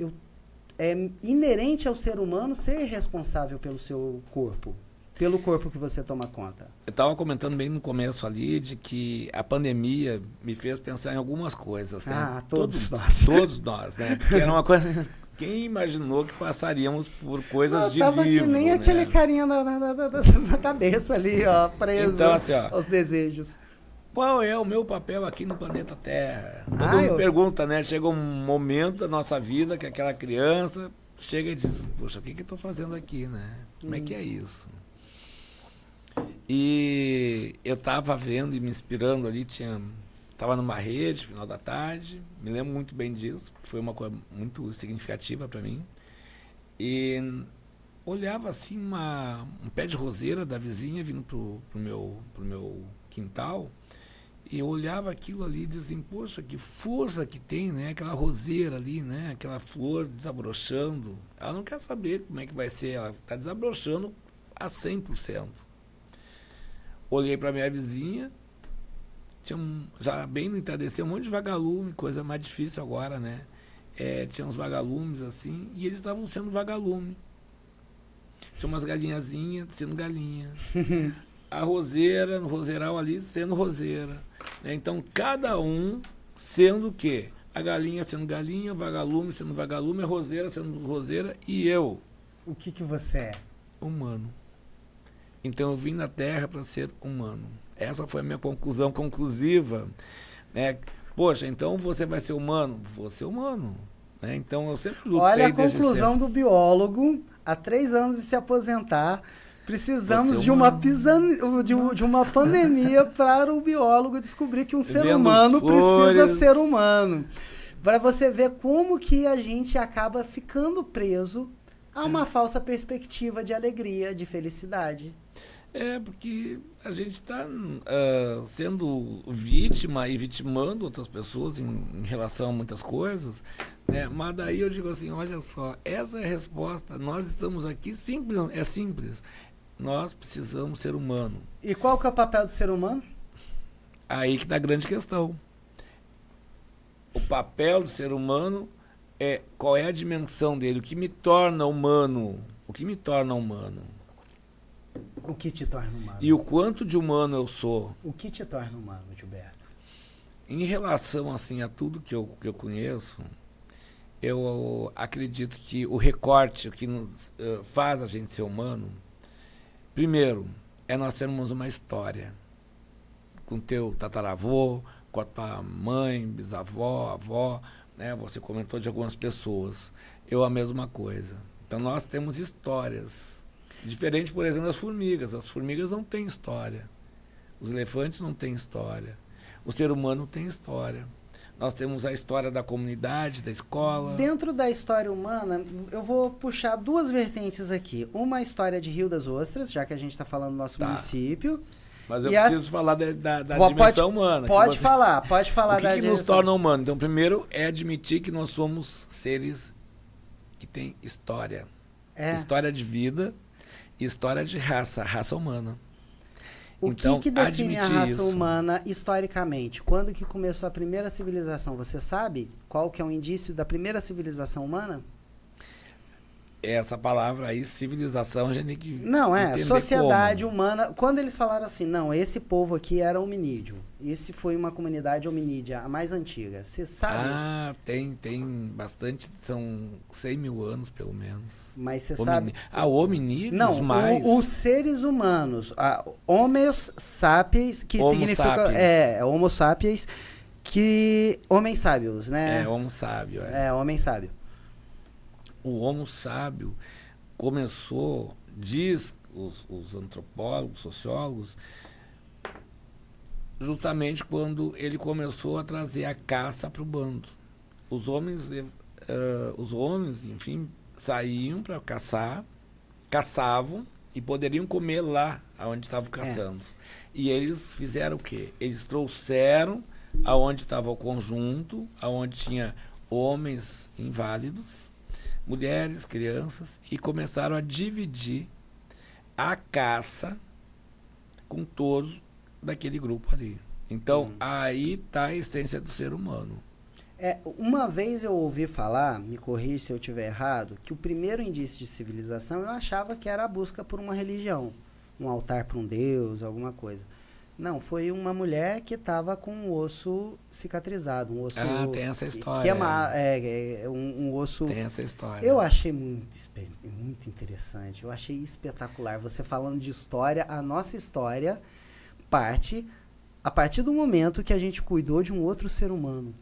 É inerente ao ser humano ser responsável pelo seu corpo. Pelo corpo que você toma conta. Eu estava comentando bem no começo ali de que a pandemia me fez pensar em algumas coisas. Né? Todos nós. Todos nós, né? Porque era uma coisa... Quem imaginou que passaríamos por coisas de livro, que nem né? aquele carinha na cabeça ali, ó, preso então, assim, ó, aos desejos. Qual é o meu papel aqui no planeta Terra? Todo mundo pergunta, né? Chega um momento da nossa vida que aquela criança chega e diz, poxa, o que eu estou fazendo aqui, né? Como é que é isso? E eu estava vendo e me inspirando ali, estava numa rede, final da tarde, me lembro muito bem disso, foi uma coisa muito significativa para mim. E olhava assim um pé de roseira da vizinha vindo pro meu quintal, e eu olhava aquilo ali e dizia assim, poxa, que força que tem, né? Aquela roseira ali, né? Aquela flor desabrochando. Ela não quer saber como é que vai ser, ela está desabrochando a 100%. Olhei para minha vizinha, tinha já bem no entardecer, um monte de vagalume, coisa mais difícil agora, né? Tinha uns vagalumes assim, e eles estavam sendo vagalume. Tinha umas galinhazinhas sendo galinha. A roseira, no roseiral ali, sendo roseira. Né? Então, cada um sendo o quê? A galinha sendo galinha, o vagalume sendo vagalume, a roseira sendo roseira, e eu. O que você é? Humano. Então, eu vim na Terra para ser humano. Essa foi a minha conclusão conclusiva. Né? Poxa, então você vai ser humano? Vou ser humano. Né? Então, eu sempre lutei. Olha a conclusão do biólogo, há 3 anos de se aposentar. Precisamos de uma pandemia para o biólogo descobrir que um ser humano precisa ser humano. Para você ver como que a gente acaba ficando preso a uma falsa perspectiva de alegria, de felicidade. Porque a gente está sendo vítima e vitimando outras pessoas em relação a muitas coisas, né? Mas daí eu digo assim, olha só, essa é a resposta, nós estamos aqui, é simples. Nós precisamos ser humano. E qual que é o papel do ser humano? Aí que está a grande questão. O papel do ser humano qual é a dimensão dele, o que me torna humano. O que me torna humano. O que te torna humano? E o quanto de humano eu sou. O que te torna humano, Gilberto? Em relação assim, a tudo que eu conheço, eu acredito que o recorte, o que nos faz a gente ser humano, primeiro, é nós termos uma história. Com teu tataravô, com a tua mãe, bisavó, avó, né? Você comentou de algumas pessoas. Eu a mesma coisa. Então nós temos histórias. Diferente, por exemplo, das formigas. As formigas não têm história. Os elefantes não têm história. O ser humano tem história. Nós temos a história da comunidade, da escola. Dentro da história humana, eu vou puxar 2 vertentes aqui. Uma história de Rio das Ostras, já que a gente está falando do nosso município. Mas eu preciso falar da dimensão humana. Pode falar da dimensão. O que nos dimensão. torna humano? Então, primeiro é admitir que nós somos seres que têm história. História de vida e história de raça humana. O então, que define a raça isso. humana historicamente? Quando que começou a primeira civilização? Você sabe qual que é o indício da primeira civilização humana? essa palavra aí, civilização, a gente tem que Não, entender sociedade como. humana. Quando eles falaram assim, não, esse povo aqui era hominídeo. Esse foi uma comunidade hominídea, a mais antiga. Você sabe? Ah, tem bastante, são 100 mil anos, pelo menos. Mas você sabe? Hominídeos Não, mais... os seres humanos, Homo sapiens, que Homo significa... sapiens. Homo sapiens, que... Homem sábios, né? Homo sábio. Homem sábio. O Homo sábio começou, diz os antropólogos, sociólogos, justamente quando ele começou a trazer a caça para o bando. Os homens, enfim, saíam para caçar, caçavam e poderiam comer lá onde estavam caçando. E eles fizeram o quê? Eles trouxeram aonde estava o conjunto, aonde tinha homens inválidos, mulheres, crianças, e começaram a dividir a caça com todos daquele grupo ali. Então, aí está a essência do ser humano. Uma vez eu ouvi falar, me corrija se eu estiver errado, que o primeiro indício de civilização eu achava que era a busca por uma religião, um altar para um deus, alguma coisa. Não, foi uma mulher que estava com um osso cicatrizado, um osso... tem essa história. Um osso... Tem essa história. Eu achei muito interessante, eu achei espetacular. Você falando de história, a nossa história parte a partir do momento que a gente cuidou de um outro ser humano.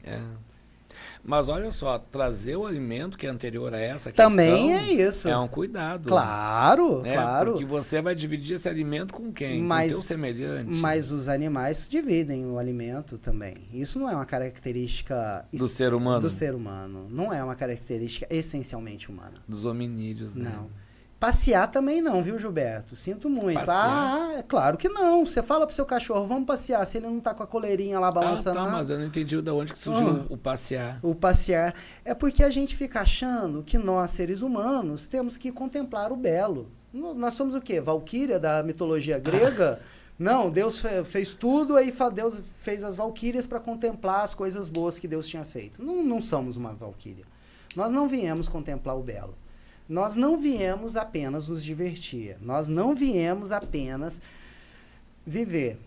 Mas olha só, trazer o alimento que é anterior a essa também questão é isso. É um cuidado. Claro, né? Claro. Porque você vai dividir esse alimento com quem? Com o teu semelhante. Mas os animais dividem o alimento também. Isso não é uma característica... Do ser humano? Do ser humano. Não é uma característica essencialmente humana. Dos hominídeos, né? Não. Passear também não, viu, Gilberto? Sinto muito. É claro que não. Você fala pro seu cachorro, vamos passear, se ele não tá com a coleirinha lá balançando. Mas eu não entendi de onde que surgiu o passear. O passear. É porque a gente fica achando que nós, seres humanos, temos que contemplar o belo. Nós somos o quê? Valquíria da mitologia grega? Não, Deus fez tudo, aí Deus fez as valquírias para contemplar as coisas boas que Deus tinha feito. Não somos uma valquíria. Nós não viemos contemplar o belo. Nós não viemos apenas nos divertir. Nós não viemos apenas viver.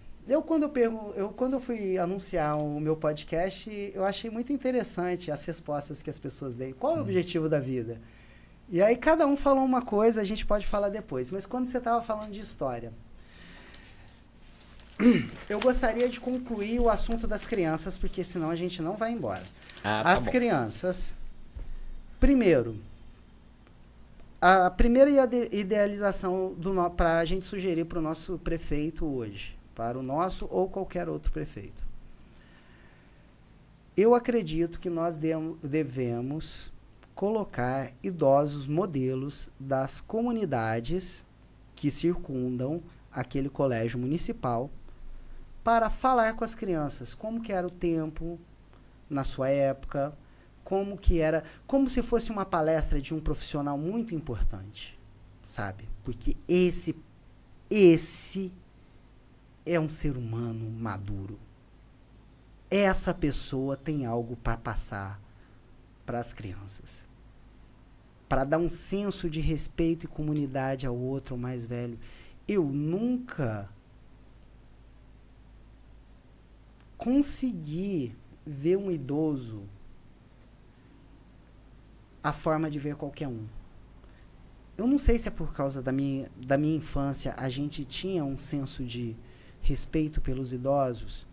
Quando eu fui anunciar o meu podcast, eu achei muito interessante as respostas que as pessoas deram. Qual é o objetivo da vida? E aí cada um falou uma coisa, a gente pode falar depois. Mas quando você estava falando de história, eu gostaria de concluir o assunto das crianças, porque senão a gente não vai embora. As crianças, primeiro... A primeira idealização para a gente sugerir para o nosso prefeito hoje, para o nosso ou qualquer outro prefeito. Eu acredito que nós devemos colocar idosos modelos das comunidades que circundam aquele colégio municipal para falar com as crianças como que era o tempo na sua época, como que era, como se fosse uma palestra de um profissional muito importante, sabe? Porque esse é um ser humano maduro. Essa pessoa tem algo para passar para as crianças, para dar um senso de respeito e comunidade ao outro, ao mais velho. Eu nunca consegui ver um idoso a forma de ver qualquer um. Eu não sei se é por causa da minha infância a gente tinha um senso de respeito pelos idosos,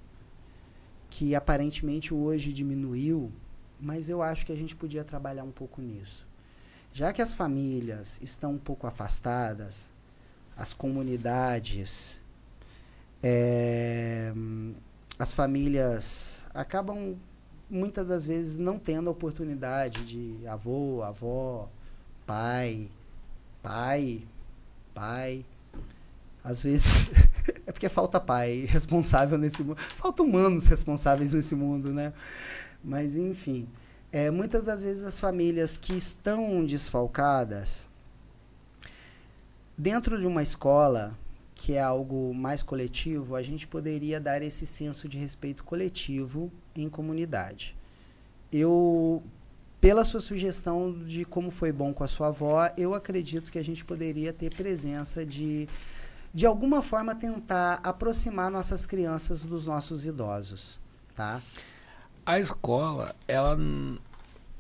que aparentemente hoje diminuiu, mas eu acho que a gente podia trabalhar um pouco nisso. Já que as famílias estão um pouco afastadas, as comunidades, as famílias acabam muitas das vezes não tendo a oportunidade de avô, avó, pai. Às vezes é porque falta pai responsável nesse mundo. Faltam humanos responsáveis nesse mundo, né? Mas, enfim. Muitas das vezes as famílias que estão desfalcadas, dentro de uma escola, que é algo mais coletivo, a gente poderia dar esse senso de respeito coletivo em comunidade. Eu pela sua sugestão de como foi bom com a sua avó, eu acredito que a gente poderia ter presença de alguma forma, tentar aproximar nossas crianças dos nossos idosos, tá? A escola, ela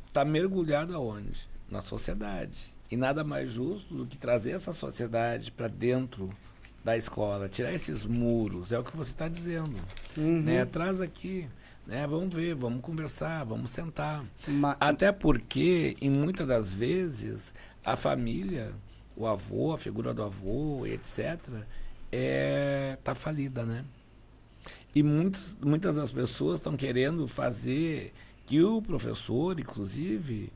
está mergulhada onde? Na sociedade. E nada mais justo do que trazer essa sociedade para dentro da escola, tirar esses muros, é o que você está dizendo. Né? Traz aqui, né? Vamos ver, vamos conversar, vamos sentar. Até porque, em muitas das vezes, a família, o avô, a figura do avô, etc., tá falida, né? E muitas das pessoas estão querendo fazer que o professor, inclusive,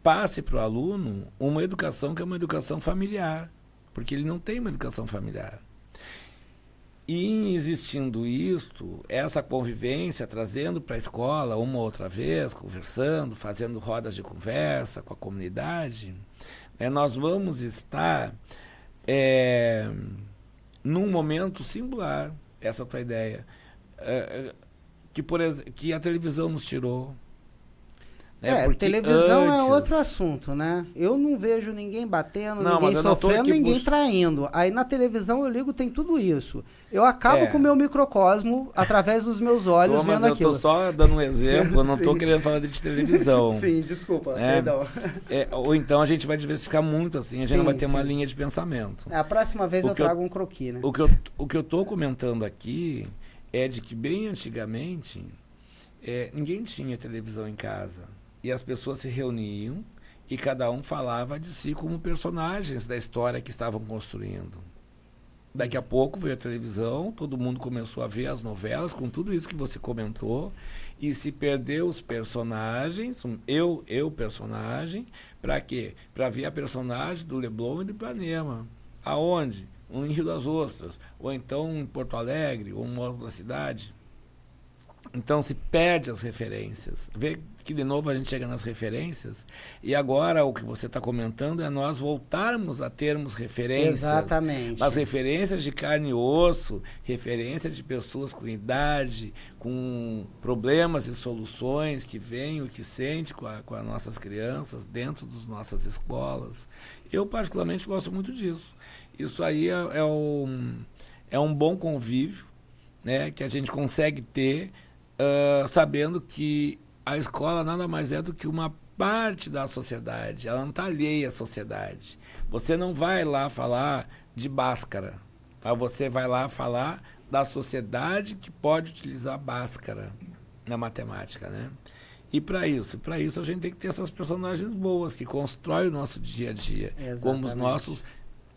passe para o aluno uma educação que é uma educação familiar, porque ele não tem uma educação familiar. E em existindo isto, essa convivência, trazendo para a escola uma outra vez, conversando, fazendo rodas de conversa com a comunidade, nós vamos estar num momento singular, essa é a tua ideia, que a televisão nos tirou. Televisão antes... é outro assunto, né? Eu não vejo ninguém batendo, ninguém sofrendo, ninguém traindo. Aí na televisão eu ligo, tem tudo isso. Eu acabo com o meu microcosmo através dos meus olhos vendo aquilo. Eu tô só dando um exemplo, eu não tô querendo falar de televisão. Sim, desculpa, perdão. Ou então a gente vai diversificar muito, assim, a gente não vai ter uma linha de pensamento. A próxima vez eu trago um croquis, né? O que eu tô comentando aqui é de que bem antigamente ninguém tinha televisão em casa. E as pessoas se reuniam e cada um falava de si como personagens da história que estavam construindo. Daqui a pouco veio a televisão, todo mundo começou a ver as novelas, com tudo isso que você comentou, e se perdeu os personagens, eu personagem, para quê? Para ver a personagem do Leblon e do Ipanema. Aonde? Em Rio das Ostras, ou então em Porto Alegre, ou em uma outra cidade. Então se perde as referências. Vê que de novo a gente chega nas referências e agora o que você está comentando é nós voltarmos a termos referências. Exatamente. Mas referências de carne e osso, referências de pessoas com idade, com problemas e soluções que vêm, o que sente com as nossas crianças dentro das nossas escolas. Eu particularmente gosto muito disso. Isso aí é um bom convívio, né, que a gente consegue ter sabendo que a escola nada mais é do que uma parte da sociedade, ela não está alheia à sociedade. Você não vai lá falar de Bhaskara, tá? Você vai lá falar da sociedade que pode utilizar Bhaskara na matemática, né? E para isso a gente tem que ter essas personagens boas que constroem o nosso dia a dia, como os nossos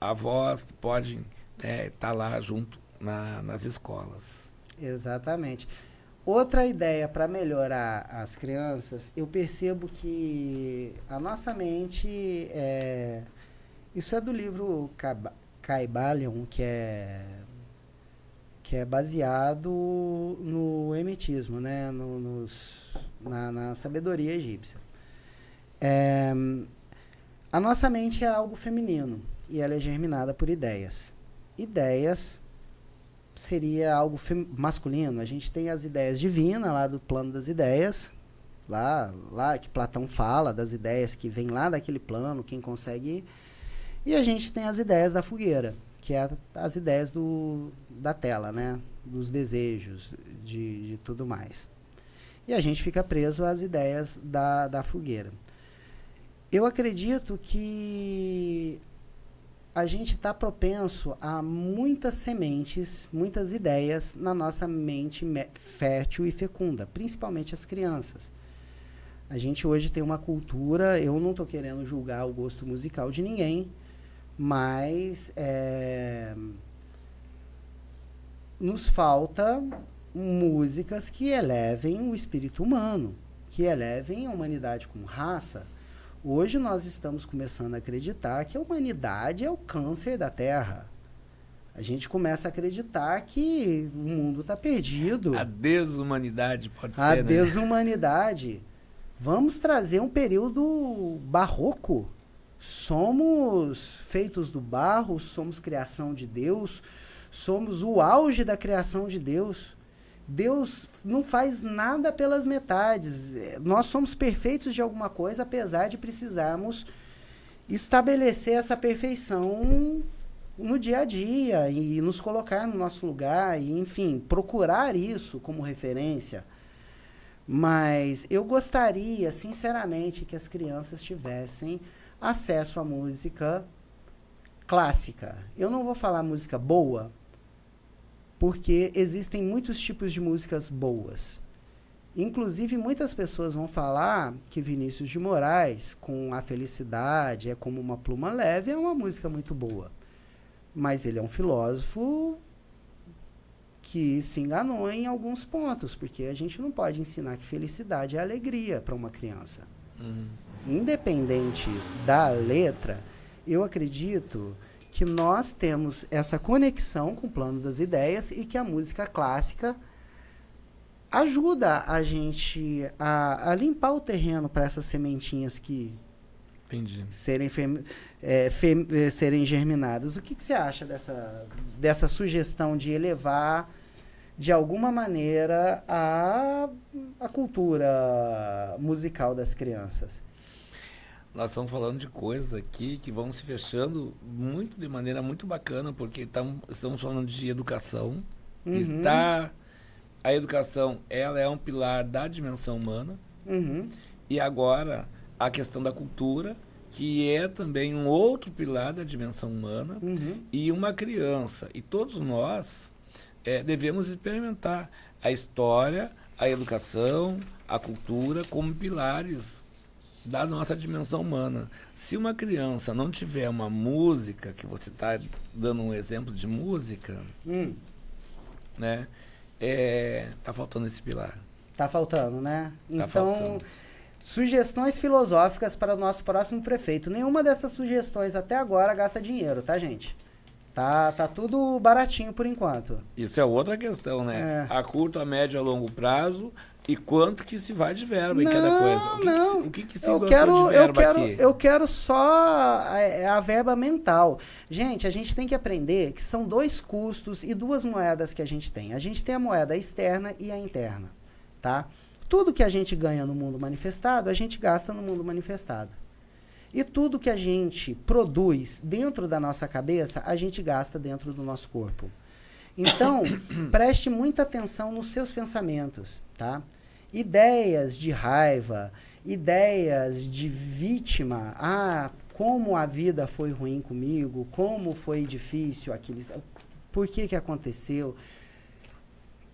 avós que podem estar lá junto nas escolas. Exatamente. Outra ideia para melhorar as crianças, eu percebo que a nossa mente, isso é do livro Kybalion, que é baseado no hermetismo, né? Na sabedoria egípcia. A nossa mente é algo feminino e ela é germinada por ideias. Ideias seria algo masculino. A gente tem as ideias divinas lá do plano das ideias, lá que Platão fala das ideias que vêm lá daquele plano, quem consegue ir. E a gente tem as ideias da fogueira, que é as ideias da tela, né? Dos desejos, de tudo mais. E a gente fica preso às ideias da fogueira. Eu acredito que a gente está propenso a muitas sementes, muitas ideias na nossa mente fértil e fecunda, principalmente as crianças. A gente hoje tem uma cultura, eu não estou querendo julgar o gosto musical de ninguém, mas nos falta músicas que elevem o espírito humano, que elevem a humanidade como raça. Hoje nós estamos começando a acreditar que a humanidade é o câncer da Terra. A gente começa a acreditar que o mundo está perdido. A desumanidade pode ser, né? A desumanidade. Vamos trazer um período barroco. Somos feitos do barro, somos criação de Deus, somos o auge da criação de Deus. Deus não faz nada pelas metades. Nós somos perfeitos de alguma coisa, apesar de precisarmos estabelecer essa perfeição no dia a dia e nos colocar no nosso lugar e, enfim, procurar isso como referência. Mas eu gostaria, sinceramente, que as crianças tivessem acesso à música clássica. Eu não vou falar música boa, porque existem muitos tipos de músicas boas. Inclusive, muitas pessoas vão falar que Vinícius de Moraes, com A Felicidade, é como uma pluma leve, é uma música muito boa. Mas ele é um filósofo que se enganou em alguns pontos, porque a gente não pode ensinar que felicidade é alegria para uma criança. Independente da letra, eu acredito que nós temos essa conexão com o plano das ideias e que a música clássica ajuda a gente a limpar o terreno para essas sementinhas que serem germinadas. O que você acha dessa sugestão de elevar, de alguma maneira, a cultura musical das crianças? Nós estamos falando de coisas aqui que vão se fechando de maneira muito bacana, porque estamos falando de educação. A educação, ela é um pilar da dimensão humana. E agora, a questão da cultura, que é também um outro pilar da dimensão humana. E uma criança, e todos nós, devemos experimentar a história, a educação, a cultura como pilares da nossa dimensão humana. Se uma criança não tiver uma música, que você está dando um exemplo de música, né? Tá faltando esse pilar. Tá faltando, né? Tá faltando. Sugestões filosóficas para o nosso próximo prefeito. Nenhuma dessas sugestões até agora gasta dinheiro, tá, gente? Tá tudo baratinho por enquanto. Isso é outra questão, né? A curto, a médio, a longo prazo, e quanto que se vai de verba em cada coisa. O que se gostou de verba aqui? Eu quero só a verba mental. Gente, a gente tem que aprender que são dois custos e duas moedas que a gente tem. A gente tem a moeda externa e a interna, tá? Tudo que a gente ganha no mundo manifestado, a gente gasta no mundo manifestado. E tudo que a gente produz dentro da nossa cabeça, a gente gasta dentro do nosso corpo. Então, preste muita atenção nos seus pensamentos, tá? Ideias de raiva, ideias de vítima, como a vida foi ruim comigo, como foi difícil aquilo, por que aconteceu?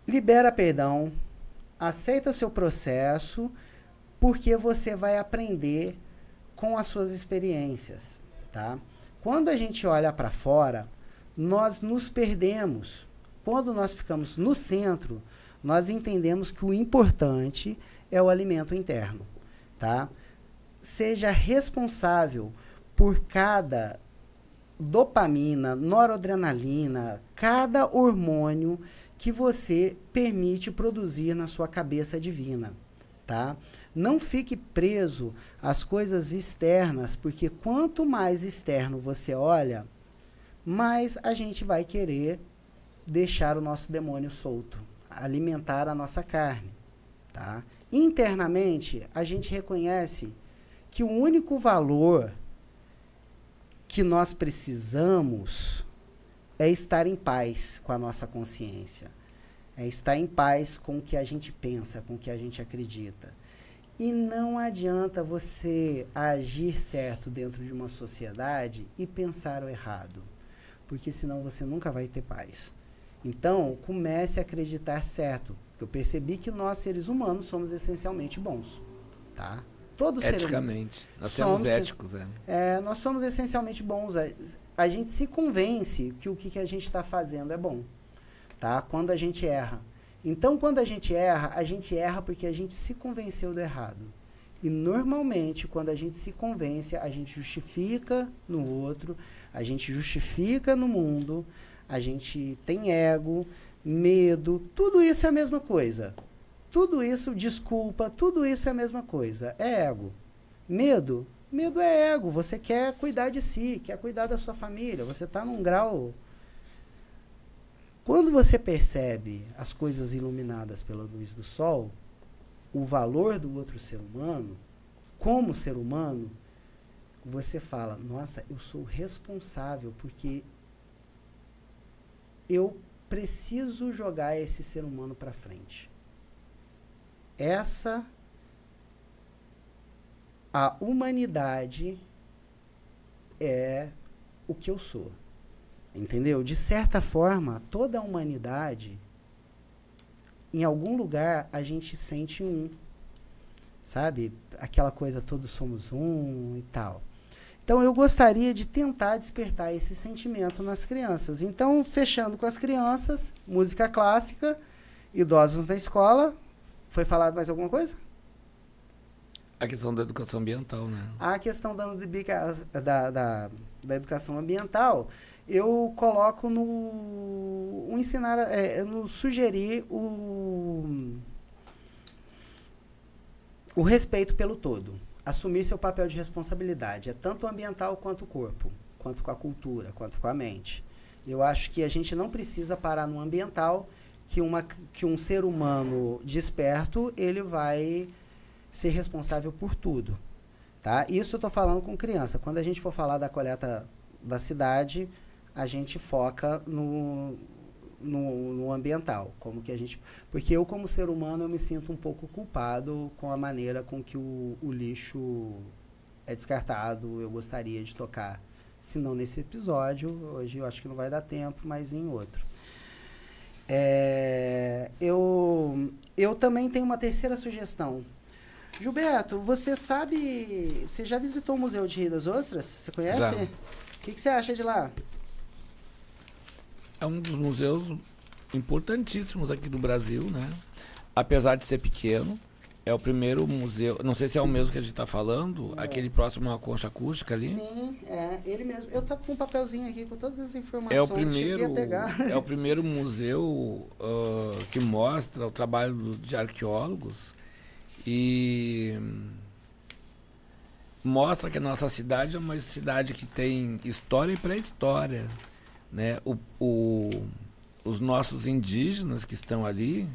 Libera perdão, aceita o seu processo, porque você vai aprender com as suas experiências, tá? Quando a gente olha para fora, nós nos perdemos. Quando nós ficamos no centro, nós entendemos que o importante é o alimento interno, tá? Seja responsável por cada dopamina, noradrenalina, cada hormônio que você permite produzir na sua cabeça divina, tá? Não fique preso às coisas externas, porque quanto mais externo você olha, mais a gente vai querer deixar o nosso demônio solto, alimentar a nossa carne, tá? Internamente, a gente reconhece que o único valor que nós precisamos é estar em paz com a nossa consciência, é estar em paz com o que a gente pensa, com o que a gente acredita. E não adianta você agir certo dentro de uma sociedade e pensar o errado, porque senão você nunca vai ter paz. Então, comece a acreditar certo. Eu percebi que nós, seres humanos, somos essencialmente bons, tá? Todos eticamente. Nós somos éticos, nós somos essencialmente bons. A gente se convence que o que a gente está fazendo é bom, tá? Quando a gente erra. Então, quando a gente erra porque a gente se convenceu do errado. E, normalmente, quando a gente se convence, a gente justifica no outro, a gente justifica no mundo, a gente tem ego, medo, tudo isso é a mesma coisa. Tudo isso, desculpa, tudo isso é a mesma coisa. É ego. Medo é ego. Você quer cuidar de si, quer cuidar da sua família. Você está num grau Quando você percebe as coisas iluminadas pela luz do sol, o valor do outro ser humano, como ser humano, você fala, nossa, eu sou responsável porque eu preciso jogar esse ser humano para frente. A humanidade é o que eu sou. Entendeu? De certa forma, toda a humanidade, em algum lugar, a gente sente um. Sabe? Aquela coisa, todos somos um e tal. Então, eu gostaria de tentar despertar esse sentimento nas crianças. Então, fechando com as crianças, música clássica, idosos na escola. Foi falado mais alguma coisa? A questão da educação ambiental, né? A questão da educação ambiental, eu coloco no ensinar, no sugerir o respeito pelo todo. Assumir seu papel de responsabilidade. É tanto ambiental quanto o corpo, quanto com a cultura, quanto com a mente. Eu acho que a gente não precisa parar no ambiental, que um ser humano desperto, ele vai ser responsável por tudo. Tá? Isso eu estou falando com criança. Quando a gente for falar da coleta da cidade, a gente foca no ambiental. Porque eu, como ser humano, eu me sinto um pouco culpado com a maneira com que o lixo é descartado. Eu gostaria de tocar, se não nesse episódio, hoje eu acho que não vai dar tempo, mas em outro. Eu também tenho uma terceira sugestão. Gilberto, você já visitou o Museu de Rio das Ostras? Você conhece? Já. O que você acha de lá? É um dos museus importantíssimos aqui do Brasil, né? Apesar de ser pequeno, é o primeiro museu, não sei se é o mesmo que a gente está falando, aquele próximo à Concha Acústica ali. Sim, ele mesmo. Eu tava com um papelzinho aqui com todas as informações. É cheguei a pegar. o primeiro museu que mostra o trabalho de arqueólogos e mostra que a nossa cidade é uma cidade que tem história e pré-história, né? Os nossos indígenas que estão ali,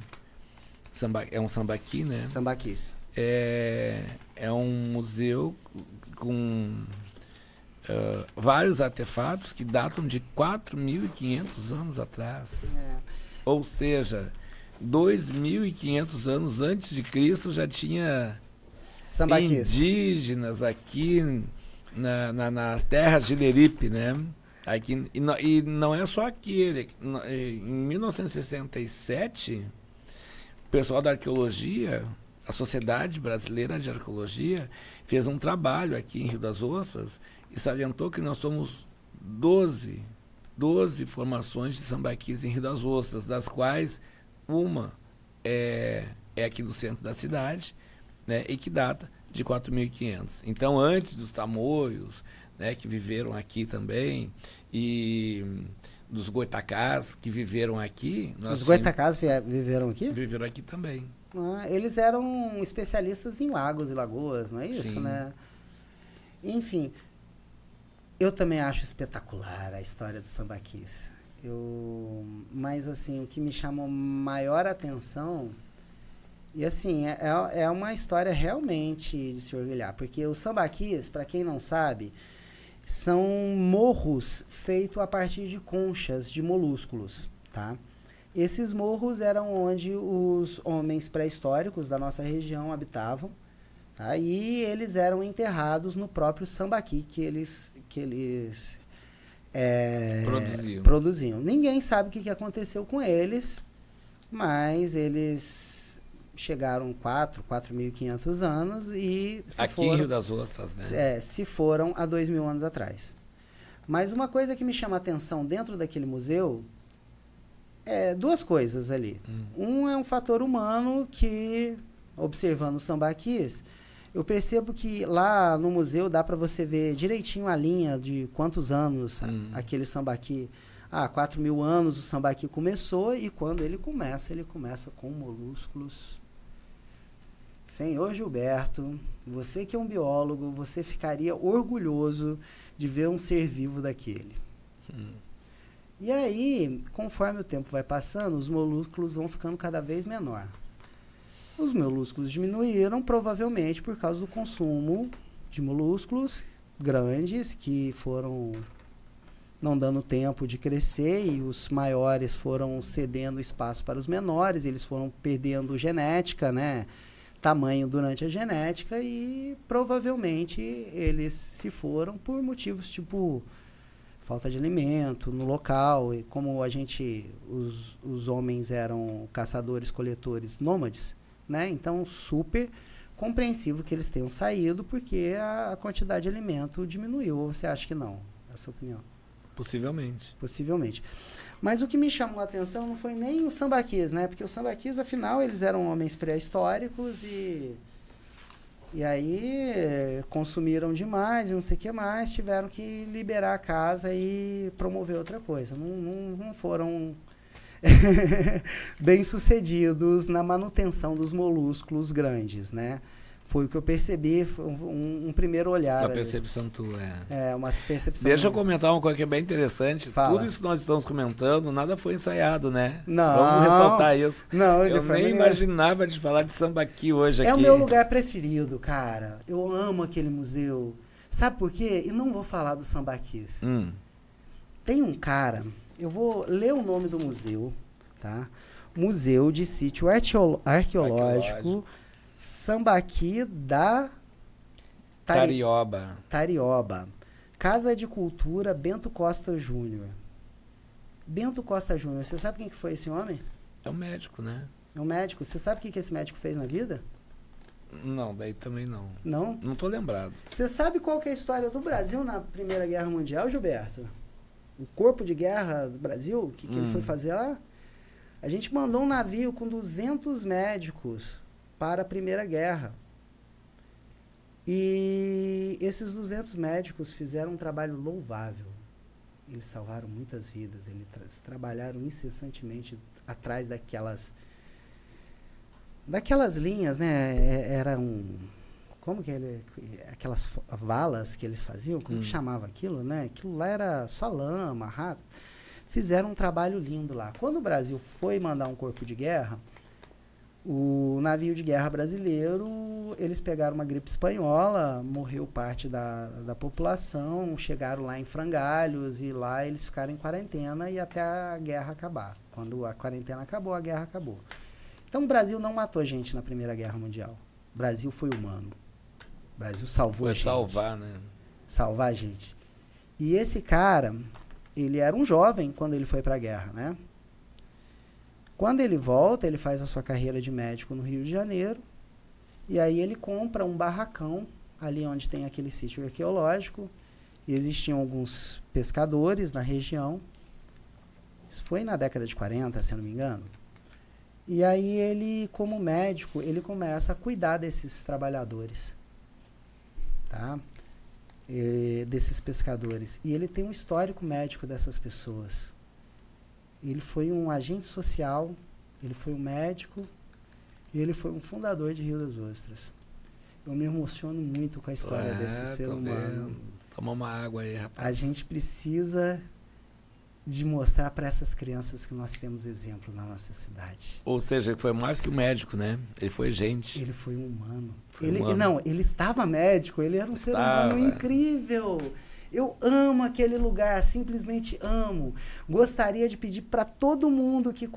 é um sambaqui, né? Sambaquis. É um museu com vários artefatos que datam de 4.500 anos atrás. Ou seja, 2.500 anos antes de Cristo já tinha Sambaquis. indígenas aqui nas terras de Leripe, né? Aqui, e não é só aqui. Em 1967, o pessoal da arqueologia, a Sociedade Brasileira de Arqueologia, fez um trabalho aqui em Rio das Ostras e salientou que nós somos 12 formações de sambaquis em Rio das Ostras, das quais uma é aqui no centro da cidade, né, e que data de 4.500. Então, antes dos tamoios, né, que viveram aqui também, e dos goitacás que viveram aqui. Os goitacás viveram aqui? Viveram aqui também. Eles eram especialistas em lagos e lagoas, não é isso, Sim. né? Enfim, eu também acho espetacular a história dos sambaquis. Mas, assim, o que me chamou maior atenção... E, assim, é uma história realmente de se orgulhar. Porque os sambaquis, para quem não sabe, são morros feitos a partir de conchas de molúsculos, tá? Esses morros eram onde os homens pré-históricos da nossa região habitavam, tá? E eles eram enterrados no próprio sambaqui que eles produziam. Ninguém sabe o que aconteceu com eles, mas eles chegaram 4.500 anos e aqui em Rio das Ostras, né? Se foram há 2.000 anos atrás. Mas uma coisa que me chama a atenção dentro daquele museu é duas coisas ali. Um é um fator humano que, observando os sambaquis, eu percebo que lá no museu dá para você ver direitinho a linha de quantos anos aquele sambaqui... 4.000 anos o sambaqui começou, e quando ele começa com molúsculos. Senhor Gilberto, você que é um biólogo, você ficaria orgulhoso de ver um ser vivo daquele. E aí, conforme o tempo vai passando, os molúsculos vão ficando cada vez menor. Os molúsculos diminuíram, provavelmente por causa do consumo de molúsculos grandes, que foram não dando tempo de crescer, e os maiores foram cedendo espaço para os menores, eles foram perdendo genética, né? Tamanho durante a genética, e provavelmente eles se foram por motivos tipo falta de alimento no local, e como os homens eram caçadores-coletores nômades, né? Então, super compreensível que eles tenham saído, porque a quantidade de alimento diminuiu. Ou você acha que não? Essa é a opinião? Possivelmente. Possivelmente. Mas o que me chamou a atenção não foi nem os sambaquis, né? Porque os sambaquis, afinal, eles eram homens pré-históricos e aí consumiram demais e não sei o que mais, tiveram que liberar a casa e promover outra coisa. Não foram bem-sucedidos na manutenção dos molúsculos grandes, né? Foi o que eu percebi, foi um primeiro olhar. Uma percepção tua, uma percepção. Deixa eu comentar uma coisa que é bem interessante. Fala. Tudo isso que nós estamos comentando, nada foi ensaiado, né? Não. Vamos ressaltar isso. Não, eu nem imaginava de falar de sambaqui hoje aqui. É o meu lugar preferido, cara. Eu amo aquele museu. Sabe por quê? E não vou falar do sambaquis. Tem um cara, eu vou ler o nome do museu, tá? Museu de Sítio Arqueológico Sambaqui da Tarioba. Casa de Cultura Bento Costa Júnior. Bento Costa Júnior, você sabe quem que foi esse homem? É um médico, né? É um médico. Você sabe o que esse médico fez na vida? Não, daí também não. Não? Não tô lembrado. Você sabe qual que é a história do Brasil na Primeira Guerra Mundial, Gilberto? O corpo de guerra do Brasil, o que ele foi fazer lá? A gente mandou um navio com 200 médicos para a Primeira Guerra. E esses 200 médicos fizeram um trabalho louvável. Eles salvaram muitas vidas. Eles trabalharam incessantemente atrás daquelas linhas, né? Como que aquelas valas que eles faziam, como que chamava aquilo, né? Aquilo lá era só lama, rato. Fizeram um trabalho lindo lá. Quando o Brasil foi mandar um corpo de guerra, o navio de guerra brasileiro, eles pegaram uma gripe espanhola, morreu parte da população, chegaram lá em frangalhos e lá eles ficaram em quarentena e até a guerra acabar. Quando a quarentena acabou, a guerra acabou. Então o Brasil não matou gente na Primeira Guerra Mundial. O Brasil foi humano. O Brasil salvou a gente. Salvar, né? Salvar a gente. E esse cara, ele era um jovem quando ele foi para a guerra, né? Quando ele volta, ele faz a sua carreira de médico no Rio de Janeiro, e aí ele compra um barracão, ali onde tem aquele sítio arqueológico, e existiam alguns pescadores na região. Isso foi na década de 40, se eu não me engano. E aí ele, como médico, ele começa a cuidar desses trabalhadores, tá? Desses pescadores. E ele tem um histórico médico dessas pessoas. Ele foi um agente social, ele foi um médico, e ele foi um fundador de Rio das Ostras. Eu me emociono muito com a história desse ser humano. Toma uma água aí, rapaz. A gente precisa de mostrar para essas crianças que nós temos exemplo na nossa cidade. Ou seja, ele foi mais que um médico, né? Ele foi gente. Ele foi um humano. Humano. Ele estava médico, ele era um ser humano incrível. Eu amo aquele lugar, simplesmente amo. Gostaria de pedir para todo mundo que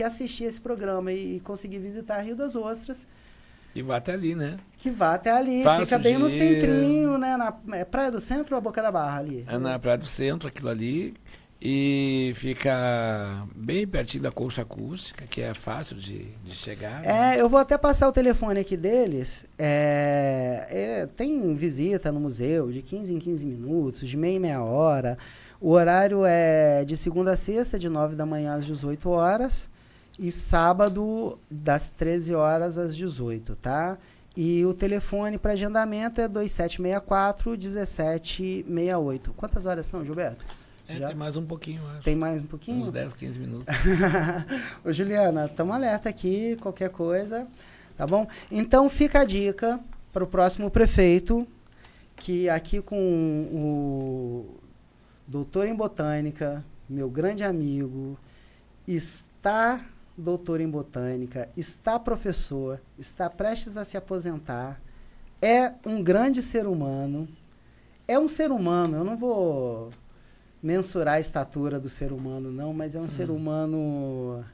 assistir esse programa e conseguir visitar Rio das Ostras. E vá até ali, né? Que vá até ali. Fica bem no centrinho, né? É Praia do Centro ou a Boca da Barra ali? É na Praia do Centro, aquilo ali. E fica bem pertinho da Concha Acústica, que é fácil de chegar. Né? Eu vou até passar o telefone aqui deles. Tem visita no museu de 15 em 15 minutos, de meia em meia hora. O horário é de segunda a sexta, de 9 da manhã às 18 horas. E sábado, das 13 horas às 18, tá? E o telefone para agendamento é 2764-1768. Quantas horas são, Gilberto? Tem mais um pouquinho, acho. Tem mais um pouquinho? Uns 10, 15 minutos. Ô, Juliana, estamos alerta aqui, qualquer coisa, tá bom? Então, fica a dica para o próximo prefeito, que aqui com doutor em botânica, meu grande amigo, está doutor em botânica, está professor, está prestes a se aposentar, é um grande ser humano, é um ser humano, eu não vou mensurar a estatura do ser humano não, mas é um ser humano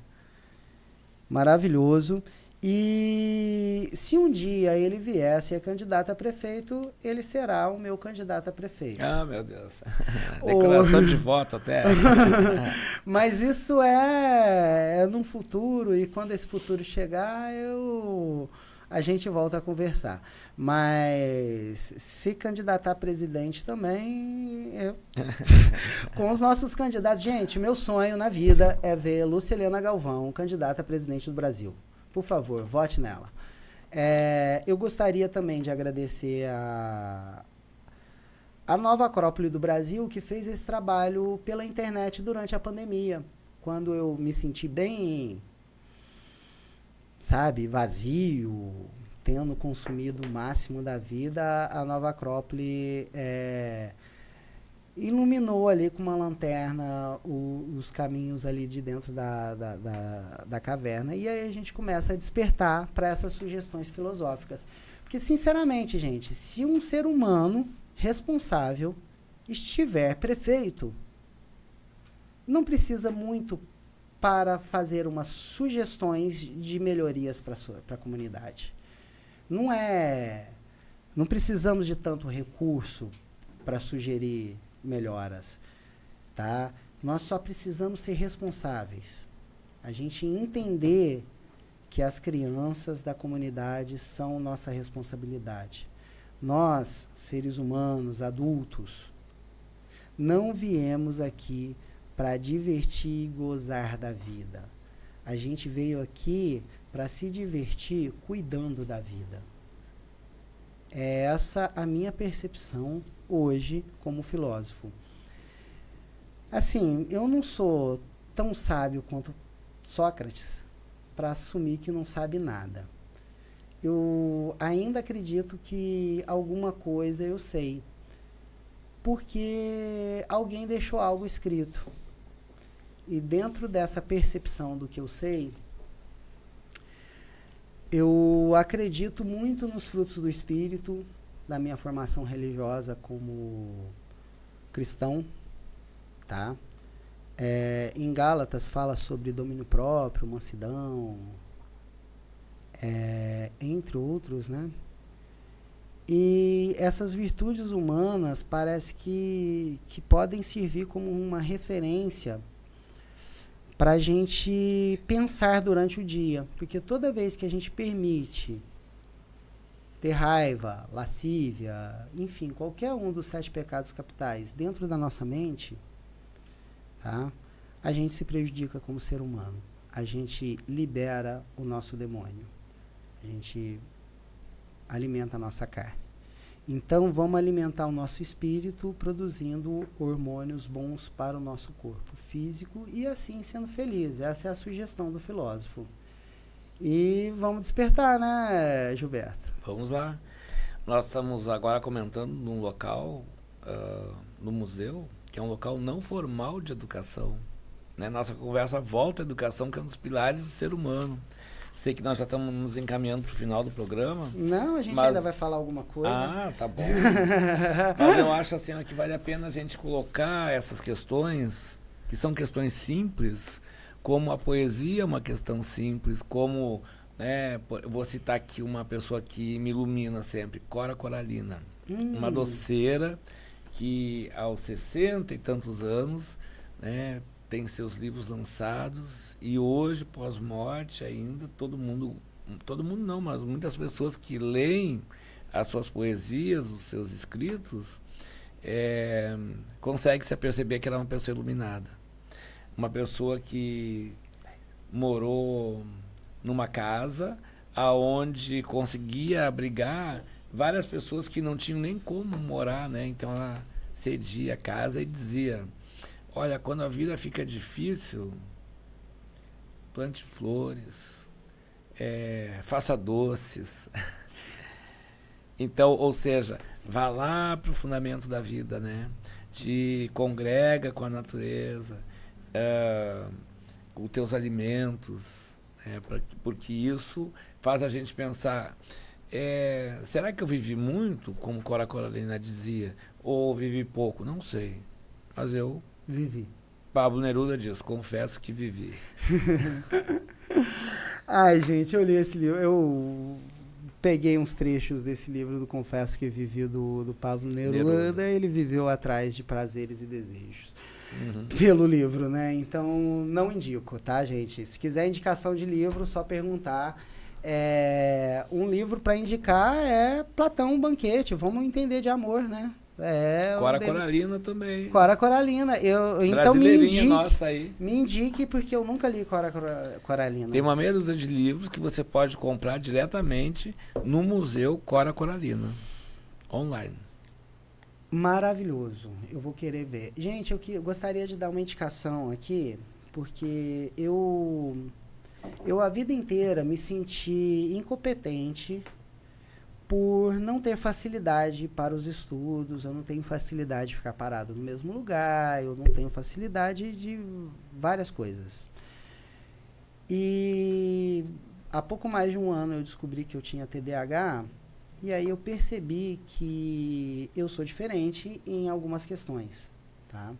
maravilhoso. E se um dia ele viesse a candidato a prefeito, ele será o meu candidato a prefeito. Ah, meu Deus. Declaração de voto até. Mas isso é num futuro, e quando esse futuro chegar, a gente volta a conversar. Mas se candidatar a presidente também, com os nossos candidatos. Gente, meu sonho na vida é ver Lucilena Galvão candidata a presidente do Brasil. Por favor, vote nela. Eu gostaria também de agradecer a Nova Acrópole do Brasil, que fez esse trabalho pela internet durante a pandemia. Quando eu me senti bem, sabe, vazio, tendo consumido o máximo da vida, a Nova Acrópole iluminou ali com uma lanterna os caminhos ali de dentro da caverna, e aí a gente começa a despertar para essas sugestões filosóficas. Porque, sinceramente, gente, se um ser humano responsável estiver prefeito, não precisa muito para fazer umas sugestões de melhorias para a comunidade. Não precisamos de tanto recurso para sugerir melhoras, tá? Nós só precisamos ser responsáveis. A gente entender que as crianças da comunidade são nossa responsabilidade. Nós, seres humanos, adultos, não viemos aqui para divertir e gozar da vida. A gente veio aqui para se divertir cuidando da vida. É essa a minha percepção hoje como filósofo. Assim, eu não sou tão sábio quanto Sócrates para assumir que não sabe nada. Eu ainda acredito que alguma coisa eu sei, porque alguém deixou algo escrito. E dentro dessa percepção do que eu sei, eu acredito muito nos frutos do Espírito, da minha formação religiosa como cristão, tá? Em Gálatas fala sobre domínio próprio, mansidão, entre outros, né? E essas virtudes humanas parece que podem servir como uma referência para a gente pensar durante o dia, porque toda vez que a gente permite ter raiva, lascívia, enfim, qualquer um dos 7 pecados capitais dentro da nossa mente, tá? A gente se prejudica como ser humano. A gente libera o nosso demônio. A gente alimenta a nossa carne. Então, vamos alimentar o nosso espírito produzindo hormônios bons para o nosso corpo físico e assim sendo feliz. Essa é a sugestão do filósofo. E vamos despertar, né, Gilberto? Vamos lá. Nós estamos agora comentando num local, no museu, que é um local não formal de educação. Né? Nossa conversa volta à educação, que é um dos pilares do ser humano. Sei que nós já estamos nos encaminhando para o final do programa. Não, a gente ainda vai falar alguma coisa. Ah, tá bom. Mas eu acho assim, que vale a pena a gente colocar essas questões, que são questões simples, como a poesia é uma questão simples, como, né, eu vou citar aqui uma pessoa que me ilumina sempre, Cora Coralina. Uma doceira que aos 60 e tantos anos, né, tem seus livros lançados e hoje, pós-morte ainda, todo mundo não, mas muitas pessoas que leem as suas poesias, os seus escritos, conseguem se aperceber que ela é uma pessoa iluminada. Uma pessoa que morou numa casa aonde conseguia abrigar várias pessoas que não tinham nem como morar, né? Então ela cedia a casa e dizia: olha, quando a vida fica difícil, plante flores, faça doces. Então, ou seja, vá lá para o fundamento da vida, né? te congrega com a natureza, os teus alimentos, porque isso faz a gente pensar, será que eu vivi muito, como Cora Coralina dizia, ou vivi pouco? Não sei, mas eu vivi. Pablo Neruda diz, confesso que vivi. Ai, gente, eu li esse livro, eu peguei uns trechos desse livro do Confesso que Vivi, do Pablo Neruda. Ele viveu atrás de prazeres e desejos. Pelo livro, né? Então, não indico, tá, gente? Se quiser indicação de livro, só perguntar. Um livro para indicar é Platão, Banquete. Vamos entender de amor, né? Cora Coralina também. Cora Coralina. Então nossa aí. Me indique, porque eu nunca li Cora Coralina. Tem uma meia dúzia de livros que você pode comprar diretamente no Museu Cora Coralina, online. Maravilhoso. Eu vou querer ver. Gente, eu gostaria de dar uma indicação aqui, porque eu a vida inteira me senti incompetente por não ter facilidade para os estudos. Eu não tenho facilidade de ficar parado no mesmo lugar, eu não tenho facilidade de várias coisas. E há pouco mais de um ano eu descobri que eu tinha TDAH, e aí eu percebi que eu sou diferente em algumas questões, tá?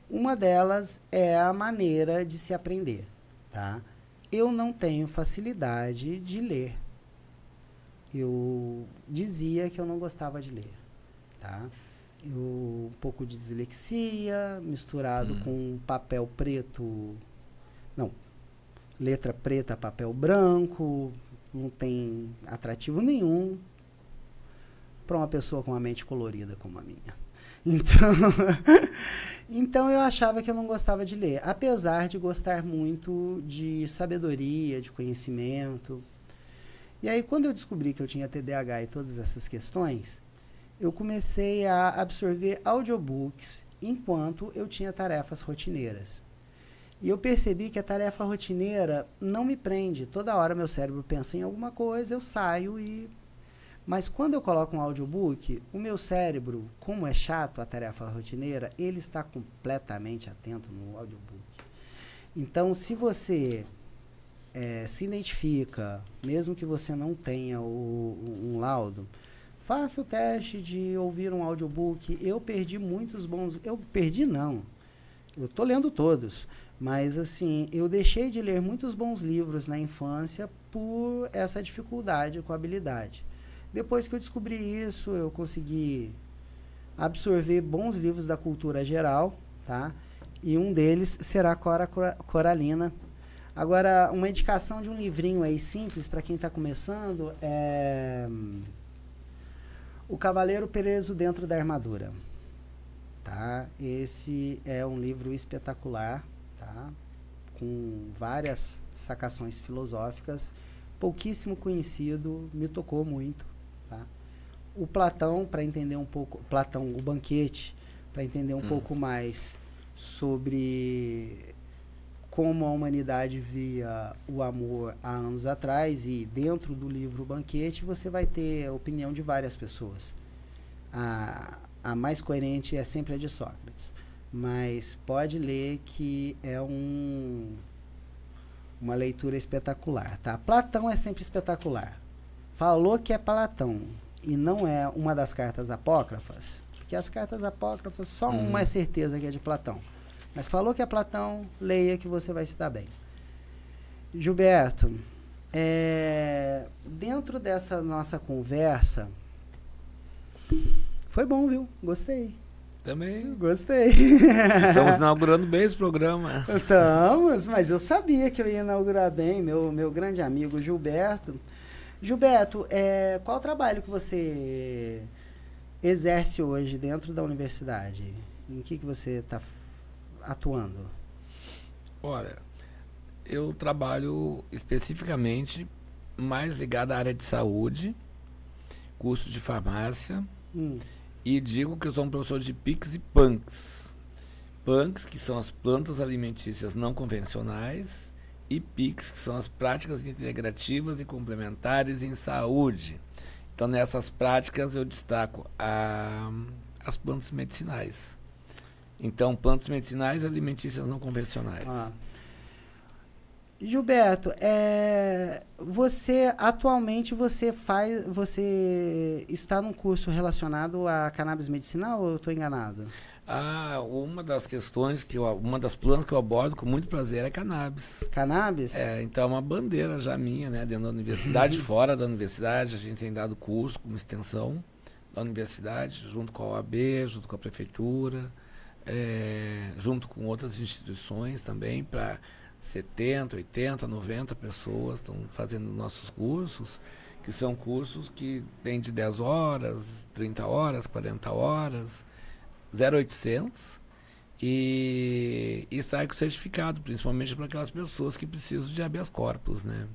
Uma delas é a maneira de se aprender, tá? Eu não tenho facilidade de ler. Eu dizia que eu não gostava de ler, tá? Um pouco de dislexia, misturado com papel preto... Não, letra preta, papel branco, não tem atrativo nenhum para uma pessoa com uma mente colorida como a minha. Então eu achava que eu não gostava de ler, apesar de gostar muito de sabedoria, de conhecimento. E aí, quando eu descobri que eu tinha TDAH e todas essas questões, eu comecei a absorver audiobooks enquanto eu tinha tarefas rotineiras. E eu percebi que a tarefa rotineira não me prende. Toda hora meu cérebro pensa em alguma coisa, eu saio e... Mas quando eu coloco um audiobook, o meu cérebro, como é chato a tarefa rotineira, ele está completamente atento no audiobook. Então, se você... se identifica, mesmo que você não tenha um laudo, faça o teste de ouvir um audiobook. Eu perdi muitos bons... Eu perdi, não. Eu estou lendo todos. Mas, assim, eu deixei de ler muitos bons livros na infância por essa dificuldade com a habilidade. Depois que eu descobri isso, eu consegui absorver bons livros da cultura geral, tá? E um deles será Cora Coralina. Agora, uma indicação de um livrinho aí simples para quem está começando é O Cavaleiro Preso Dentro da Armadura. Tá? Esse é um livro espetacular, tá? Com várias sacações filosóficas, pouquíssimo conhecido, me tocou muito. Tá? O Platão, para entender um pouco, o Banquete, para entender um pouco mais sobre como a humanidade via o amor há anos atrás, e dentro do livro Banquete você vai ter a opinião de várias pessoas. A mais coerente é sempre a de Sócrates, mas pode ler que é uma leitura espetacular. Tá? Platão é sempre espetacular. Falou que é Platão e não é uma das cartas apócrifas, porque as cartas apócrifas só uma é certeza que é de Platão. Mas falou que é Platão, leia que você vai se dar bem. Gilberto, dentro dessa nossa conversa, foi bom, viu? Gostei. Também. Gostei. Estamos inaugurando bem esse programa. Estamos, mas eu sabia que eu ia inaugurar bem, meu grande amigo Gilberto. Gilberto, qual o trabalho que você exerce hoje dentro da universidade? Em que você está atuando? Olha, eu trabalho especificamente mais ligado à área de saúde, curso de farmácia, e digo que eu sou um professor de PICs e PANCs. PANCs, que são as plantas alimentícias não convencionais, e PICs, que são as práticas integrativas e complementares em saúde. Então, nessas práticas eu destaco a as plantas medicinais. Então, plantas medicinais alimentícias não convencionais. Gilberto, você atualmente você está num curso relacionado a cannabis medicinal ou eu estou enganado? Uma das questões uma das plantas que eu abordo com muito prazer é cannabis. Cannabis? Então é uma bandeira já minha, né? Dentro da universidade, fora da universidade, a gente tem dado curso como extensão da universidade, junto com a OAB, junto com a prefeitura, junto com outras instituições também, para 70, 80, 90 pessoas estão fazendo nossos cursos, que são cursos que têm de 10 horas, 30 horas, 40 horas, 0800 e sai com certificado, principalmente para aquelas pessoas que precisam de habeas corpus, né?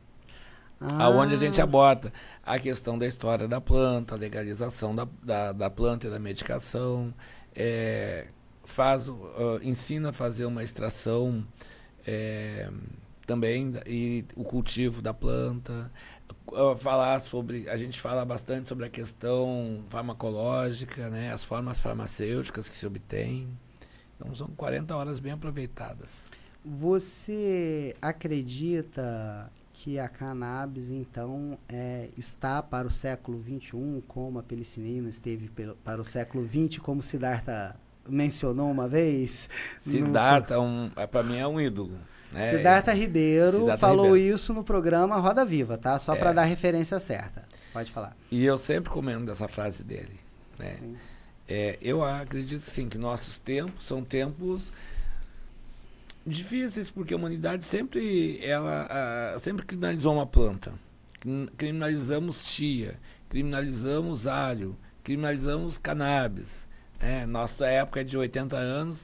Aonde a gente aborda a questão da história da planta, a legalização da planta e da medicação, ensina a fazer uma extração também e o cultivo da planta, a gente fala bastante sobre a questão farmacológica, né, as formas farmacêuticas que se obtém. Então são 40 horas bem aproveitadas. Você acredita que a cannabis, então, está para o século XXI, como a penicilina esteve para o século XX, como Siddhartha mencionou uma vez? Siddhartha, para mim, é um ídolo. Siddhartha Ribeiro falou isso no programa Roda Viva, tá? Só para dar a referência certa. Pode falar. E eu sempre comento dessa frase dele, né? Eu acredito, sim, que nossos tempos são tempos difíceis, porque a humanidade sempre criminalizou uma planta. Criminalizamos chia, criminalizamos alho, criminalizamos cannabis. Nossa época é de 80 anos,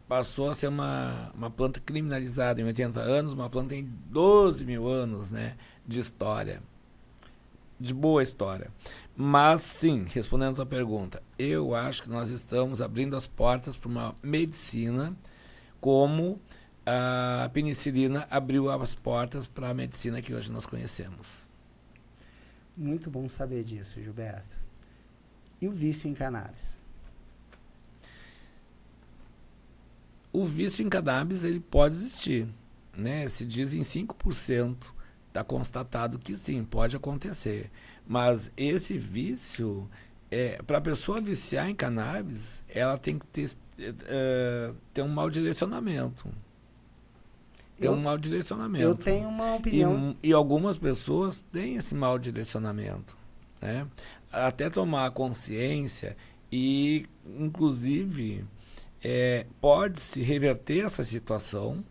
passou a ser uma planta criminalizada em 80 anos, uma planta em 12 mil anos, né, de história, de boa história. Mas, sim, respondendo a tua pergunta, eu acho que nós estamos abrindo as portas para uma medicina como a penicilina abriu as portas para a medicina que hoje nós conhecemos. Muito bom saber disso, Gilberto. E o vício em cannabis? O vício em cannabis, ele pode existir, né? Se diz em 5%, está constatado que sim, pode acontecer. Mas esse vício, para a pessoa viciar em cannabis, ela tem que ter um mau direcionamento. Eu tenho uma opinião. E algumas pessoas têm esse mau direcionamento, né? Até tomar consciência e, inclusive, pode-se reverter essa situação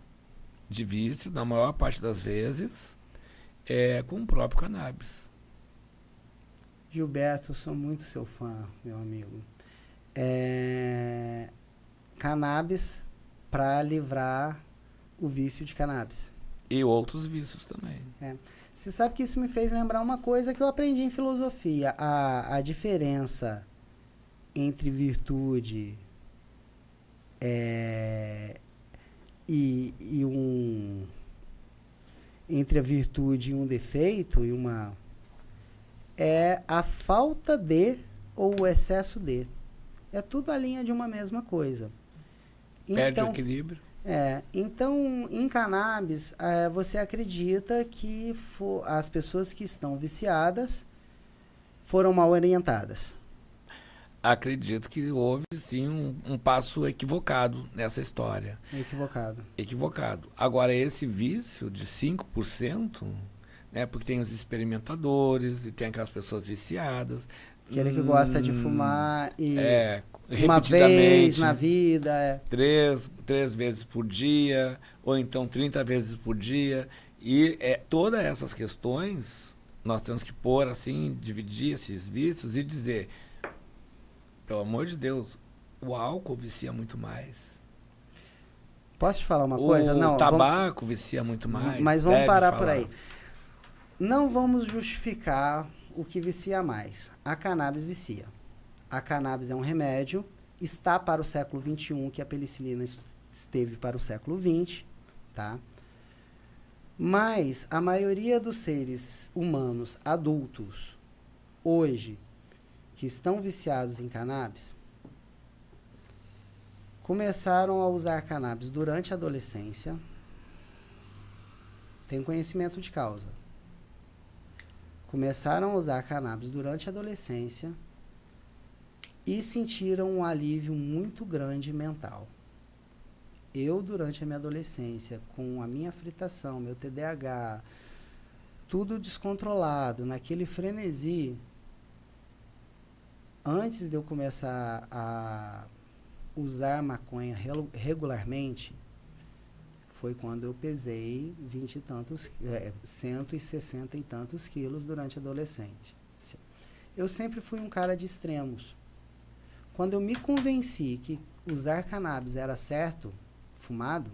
de vício, na maior parte das vezes, com o próprio cannabis. Gilberto, eu sou muito seu fã, meu amigo. Cannabis para livrar o vício de cannabis. E outros vícios também. Você sabe que isso me fez lembrar uma coisa que eu aprendi em filosofia. A diferença entre virtude entre a virtude e um defeito é a falta de ou o excesso de. É tudo a linha de uma mesma coisa. Perde o equilíbrio. Então, em cannabis, você acredita que as pessoas que estão viciadas foram mal orientadas? Acredito que houve, sim, um passo equivocado nessa história. Equivocado. Agora, esse vício de 5%, né, porque tem os experimentadores e tem aquelas pessoas viciadas. Aquele que gosta de fumar e uma vez na vida. Três vezes por dia, ou então 30 vezes por dia. E todas essas questões, nós temos que pôr assim, dividir esses vícios e dizer... Pelo amor de Deus, o álcool vicia muito mais. Posso te falar uma coisa? O tabaco vicia muito mais. Mas vamos parar por aí. Não vamos justificar o que vicia mais. A cannabis vicia. A cannabis é um remédio, está para o século XXI, que a penicilina esteve para o século XX, tá? Mas a maioria dos seres humanos adultos, hoje, que estão viciados em cannabis começaram a usar cannabis durante a adolescência, tem conhecimento de causa. Começaram a usar cannabis durante a adolescência e sentiram um alívio muito grande mental. Eu, durante a minha adolescência, com a minha fritação, meu TDAH, tudo descontrolado, naquele frenesi, antes de eu começar a usar maconha regularmente, foi quando eu pesei 160 e tantos quilos durante a adolescência. Eu sempre fui um cara de extremos. Quando eu me convenci que usar cannabis era certo, fumado,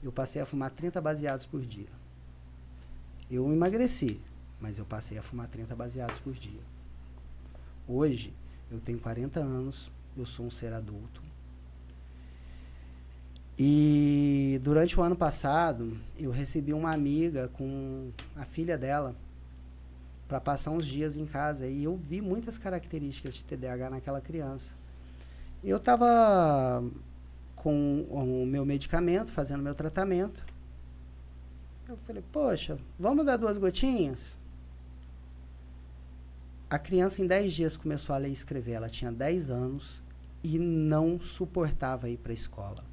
eu passei a fumar 30 baseados por dia. Eu emagreci, mas eu passei a fumar 30 baseados por dia. Hoje, eu tenho 40 anos, eu sou um ser adulto. E durante o ano passado, eu recebi uma amiga com a filha dela para passar uns dias em casa. E eu vi muitas características de TDAH naquela criança. Eu estava com o meu medicamento, fazendo meu tratamento. Eu falei, poxa, vamos dar 2 gotinhas? A criança em 10 dias começou a ler e escrever. Ela tinha 10 anos e não suportava ir para a escola.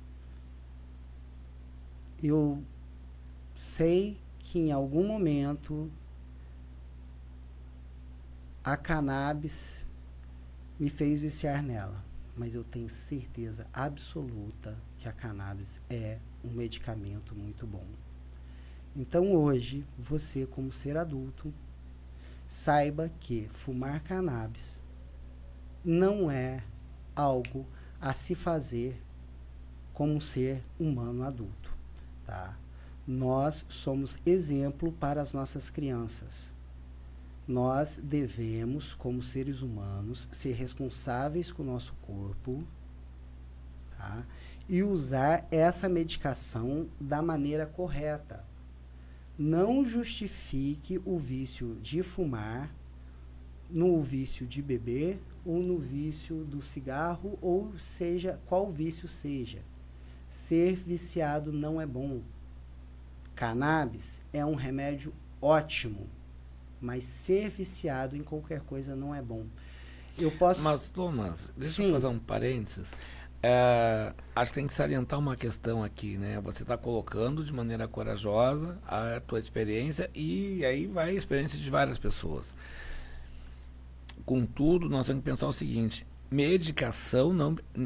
Eu sei que em algum momento a cannabis me fez viciar nela, mas eu tenho certeza absoluta que a cannabis é um medicamento muito bom. Então hoje, você como ser adulto, saiba que fumar cannabis não é algo a se fazer como um ser humano adulto, tá? Nós somos exemplo para as nossas crianças. Nós devemos, como seres humanos, ser responsáveis com o nosso corpo, tá? E usar essa medicação da maneira correta. Não justifique o vício de fumar no vício de beber ou no vício do cigarro, ou seja, qual vício seja. Ser viciado não é bom. Cannabis é um remédio ótimo, mas ser viciado em qualquer coisa não é bom. Eu posso... Mas, Thomas, deixa Sim. eu fazer um parênteses. Acho que tem que salientar uma questão aqui, né? Você está colocando de maneira corajosa a tua experiência, e aí vai a experiência de várias pessoas. Contudo, nós temos que pensar o seguinte: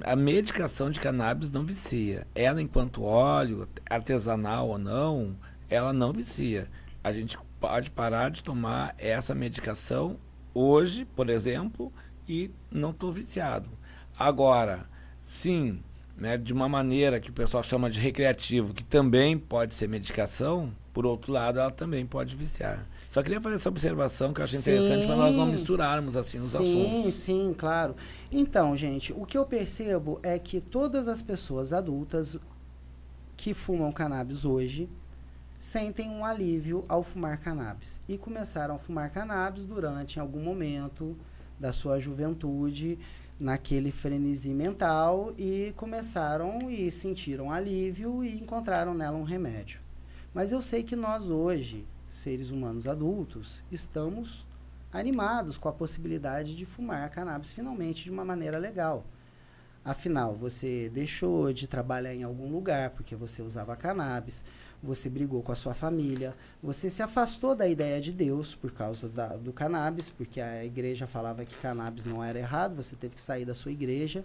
a medicação de cannabis não vicia. Ela, enquanto óleo, artesanal ou não, ela não vicia. A gente pode parar de tomar essa medicação hoje, por exemplo, e não estou viciado. Agora, sim, né, de uma maneira que o pessoal chama de recreativo, que também pode ser medicação, por outro lado, ela também pode viciar. Só queria fazer essa observação que eu achei interessante, para nós não misturarmos assim os assuntos. Sim, claro. Então, gente, o que eu percebo é que todas as pessoas adultas que fumam cannabis hoje sentem um alívio ao fumar cannabis. E começaram a fumar cannabis durante algum momento da sua juventude, naquele frenesi mental, e começaram e sentiram alívio e encontraram nela um remédio. Mas eu sei que nós hoje, seres humanos adultos, estamos animados com a possibilidade de fumar cannabis finalmente de uma maneira legal. Afinal, você deixou de trabalhar em algum lugar porque você usava cannabis, você brigou com a sua família, você se afastou da ideia de Deus por causa do cannabis, porque a igreja falava que cannabis não era errado, você teve que sair da sua igreja,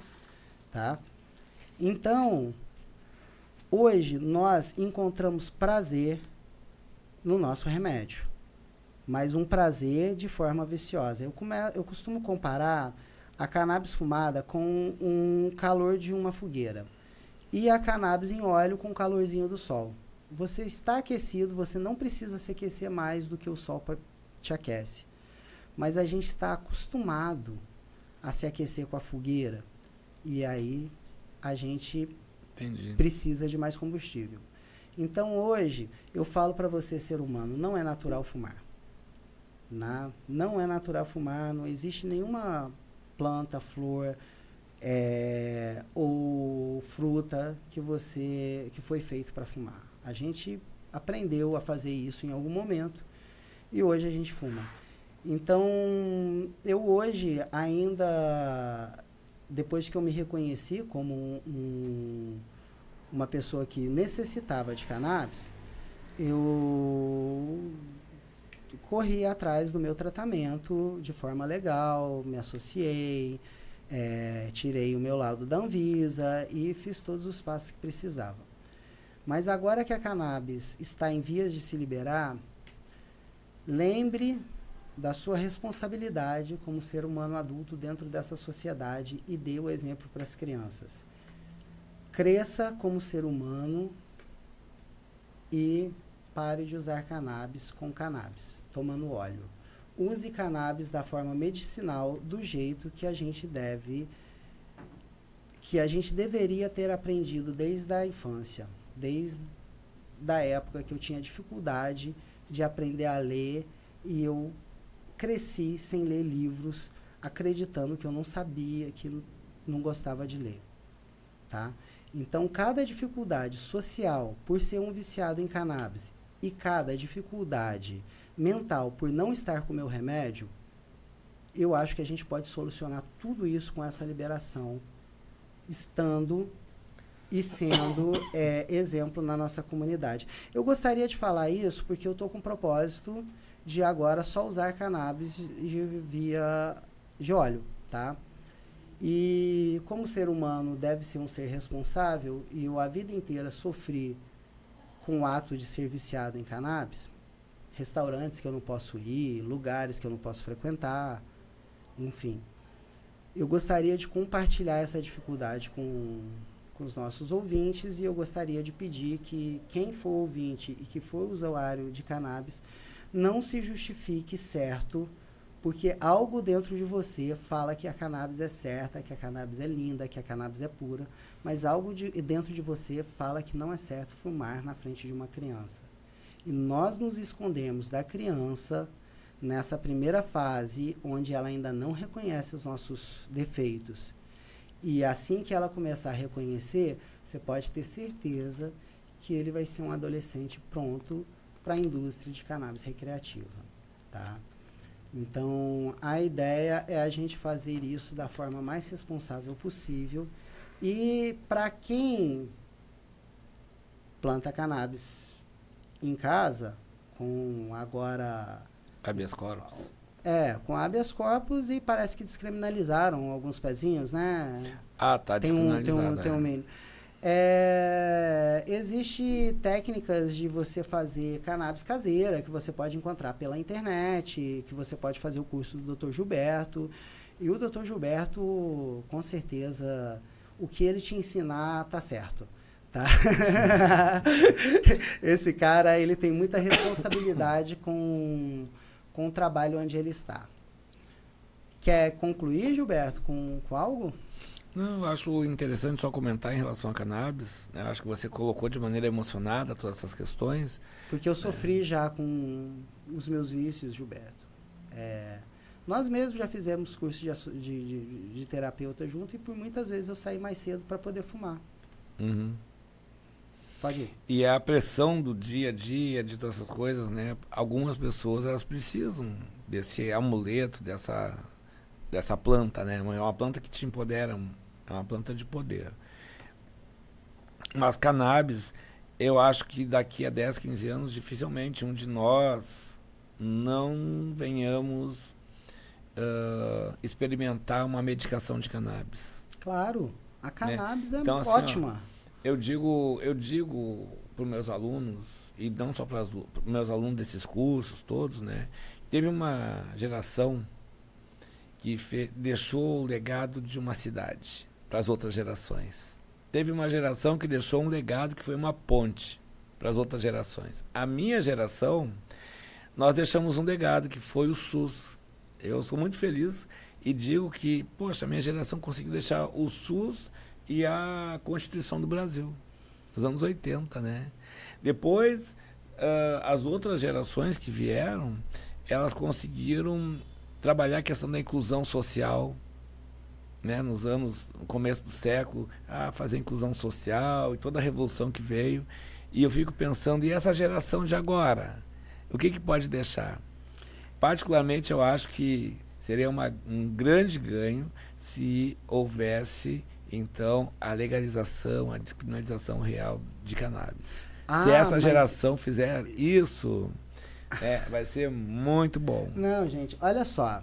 tá? Então, hoje nós encontramos prazer no nosso remédio, mas um prazer de forma viciosa. Eu costumo comparar a cannabis fumada com um calor de uma fogueira e a cannabis em óleo com o calorzinho do sol. Você está aquecido, você não precisa se aquecer mais do que o sol te aquece. Mas a gente está acostumado a se aquecer com a fogueira, e aí a gente precisa de mais combustível. Então hoje eu falo para você, ser humano, não é natural fumar. Não é natural fumar, não existe nenhuma planta, flor ou fruta que foi feito para fumar. A gente aprendeu a fazer isso em algum momento e hoje a gente fuma. Então, eu hoje ainda, depois que eu me reconheci como uma pessoa que necessitava de cannabis, eu corri atrás do meu tratamento de forma legal, me associei, tirei o meu laudo da Anvisa e fiz todos os passos que precisava. Mas agora que a cannabis está em vias de se liberar, lembre da sua responsabilidade como ser humano adulto dentro dessa sociedade e dê o exemplo para as crianças. Cresça como ser humano e pare de usar cannabis com cannabis, tomando óleo. Use cannabis da forma medicinal, do jeito que a gente deveria ter aprendido desde a infância, desde a época que eu tinha dificuldade de aprender a ler e eu cresci sem ler livros, acreditando que eu não sabia, que não gostava de ler, tá? Então, cada dificuldade social por ser um viciado em cannabis e cada dificuldade mental por não estar com o meu remédio, eu acho que a gente pode solucionar tudo isso com essa liberação, estando e sendo exemplo na nossa comunidade. Eu gostaria de falar isso porque eu estou com o propósito de agora só usar cannabis via de óleo, tá? E como ser humano deve ser um ser responsável e eu a vida inteira sofri com o ato de ser viciado em cannabis, restaurantes que eu não posso ir, lugares que eu não posso frequentar, enfim. Eu gostaria de compartilhar essa dificuldade com os nossos ouvintes e eu gostaria de pedir que quem for ouvinte e que for usuário de cannabis não se justifique certo porque algo dentro de você fala que a cannabis é certa, que a cannabis é linda, que a cannabis é pura, mas algo dentro de você fala que não é certo fumar na frente de uma criança. E nós nos escondemos da criança nessa primeira fase, onde ela ainda não reconhece os nossos defeitos. E assim que ela começar a reconhecer, você pode ter certeza que ele vai ser um adolescente pronto para a indústria de cannabis recreativa, tá? Então, a ideia é a gente fazer isso da forma mais responsável possível. E para quem planta cannabis em casa, com agora... habeas corpus. Com habeas corpus e parece que descriminalizaram alguns pezinhos, né? Ah, tá descriminalizado. Tem um mínimo. Existe técnicas de você fazer cannabis caseira, que você pode encontrar pela internet, que você pode fazer o curso do Dr. Gilberto. E o Dr. Gilberto, com certeza, o que ele te ensinar tá certo. Tá? Esse cara, ele tem muita responsabilidade com o trabalho onde ele está. Quer concluir, Gilberto, com algo? Não, eu acho interessante só comentar em relação a cannabis. Né? Eu acho que você colocou de maneira emocionada todas essas questões. Porque eu sofri já com os meus vícios, Gilberto. Nós mesmos já fizemos curso de terapeuta junto e por muitas vezes eu saí mais cedo para poder fumar. Uhum. Pode ir. E a pressão do dia a dia, de todas essas coisas, né? Algumas pessoas, elas precisam desse amuleto, dessa planta, né? É uma planta que te empodera, é uma planta de poder. Mas cannabis, eu acho que daqui a 10, 15 anos, dificilmente um de nós não venhamos experimentar uma medicação de cannabis. Claro, a cannabis né? Então, assim, ótima. Eu digo para os meus alunos, e não só para os meus alunos desses cursos todos, né? Teve uma geração que deixou o legado de uma cidade para as outras gerações. Teve uma geração que deixou um legado que foi uma ponte para as outras gerações. A minha geração, nós deixamos um legado que foi o SUS. Eu sou muito feliz e digo que, poxa, a minha geração conseguiu deixar o SUS e a Constituição do Brasil, nos anos 80, né? Depois, as outras gerações que vieram, elas conseguiram trabalhar a questão da inclusão social, né, no começo do século, fazer inclusão social e toda a revolução que veio. E eu fico pensando, e essa geração de agora? O que pode deixar? Particularmente, eu acho que seria um grande ganho se houvesse, então, a legalização, a descriminalização real de cannabis. Se essa geração fizer isso, vai ser muito bom. Não, gente, olha só.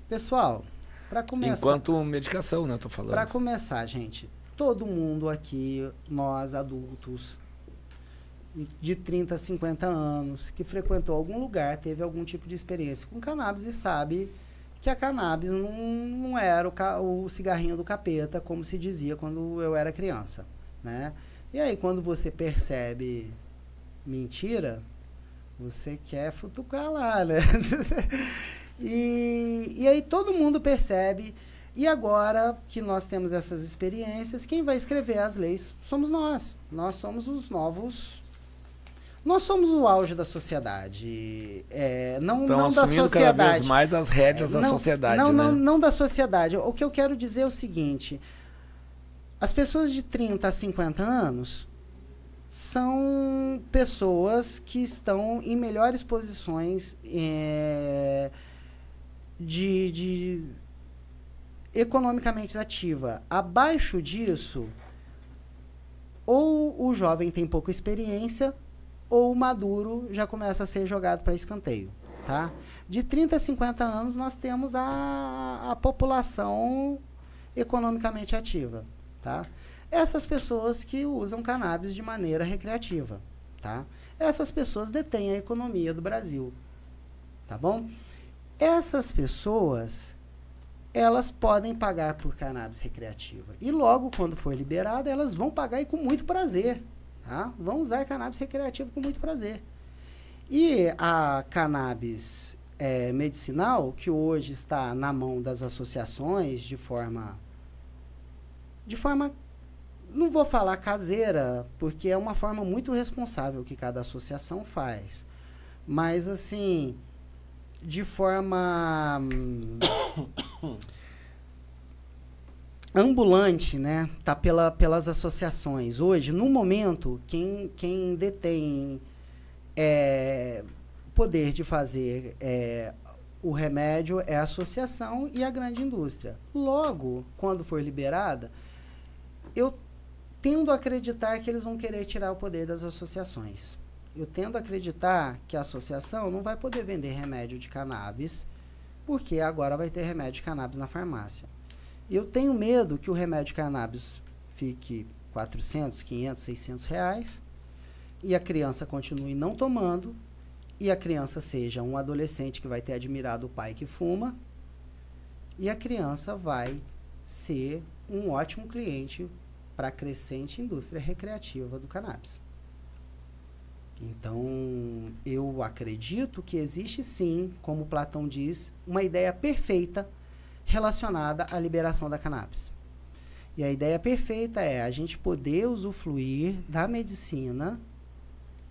Pessoal, para começar... Enquanto medicação, né, tô falando. Para começar, gente, todo mundo aqui, nós adultos, de 30 a 50 anos, que frequentou algum lugar, teve algum tipo de experiência com cannabis e sabe que a cannabis não era o cigarrinho do capeta, como se dizia quando eu era criança, né? E aí, quando você percebe mentira, você quer futucar lá, né? E aí todo mundo percebe. E agora que nós temos essas experiências, quem vai escrever as leis somos nós. Nós somos os novos... Nós somos o auge da sociedade. Não da sociedade. Cada vez mais as rédeas da sociedade. Não da sociedade. O que eu quero dizer é o seguinte. As pessoas de 30 a 50 anos são pessoas que estão em melhores posições economicamente ativa. Abaixo disso, ou o jovem tem pouca experiência, ou o maduro já começa a ser jogado para escanteio, tá? De 30 a 50 anos, nós temos a população economicamente ativa, tá? Essas pessoas que usam cannabis de maneira recreativa, tá? Essas pessoas detêm a economia do Brasil, tá bom? Essas pessoas, elas podem pagar por cannabis recreativa. E logo, quando for liberada, elas vão pagar e com muito prazer, tá? Vão usar cannabis recreativo com muito prazer. E a cannabis medicinal, que hoje está na mão das associações de forma, não vou falar caseira, porque é uma forma muito responsável que cada associação faz. Mas, assim, de forma ambulante, né? Tá pelas associações. Hoje, no momento, quem detém poder de fazer o remédio é a associação e a grande indústria. Logo, quando for liberada, eu tendo a acreditar que eles vão querer tirar o poder das associações. Eu tendo a acreditar que a associação não vai poder vender remédio de cannabis, porque agora vai ter remédio de cannabis na farmácia. Eu tenho medo que o remédio de cannabis fique 400, 500, 600 reais e a criança continue não tomando e a criança seja um adolescente que vai ter admirado o pai que fuma e a criança vai ser um ótimo cliente para a crescente indústria recreativa do cannabis. Então, eu acredito que existe sim, como Platão diz, uma ideia perfeita relacionada à liberação da cannabis. E a ideia perfeita é a gente poder usufruir da medicina,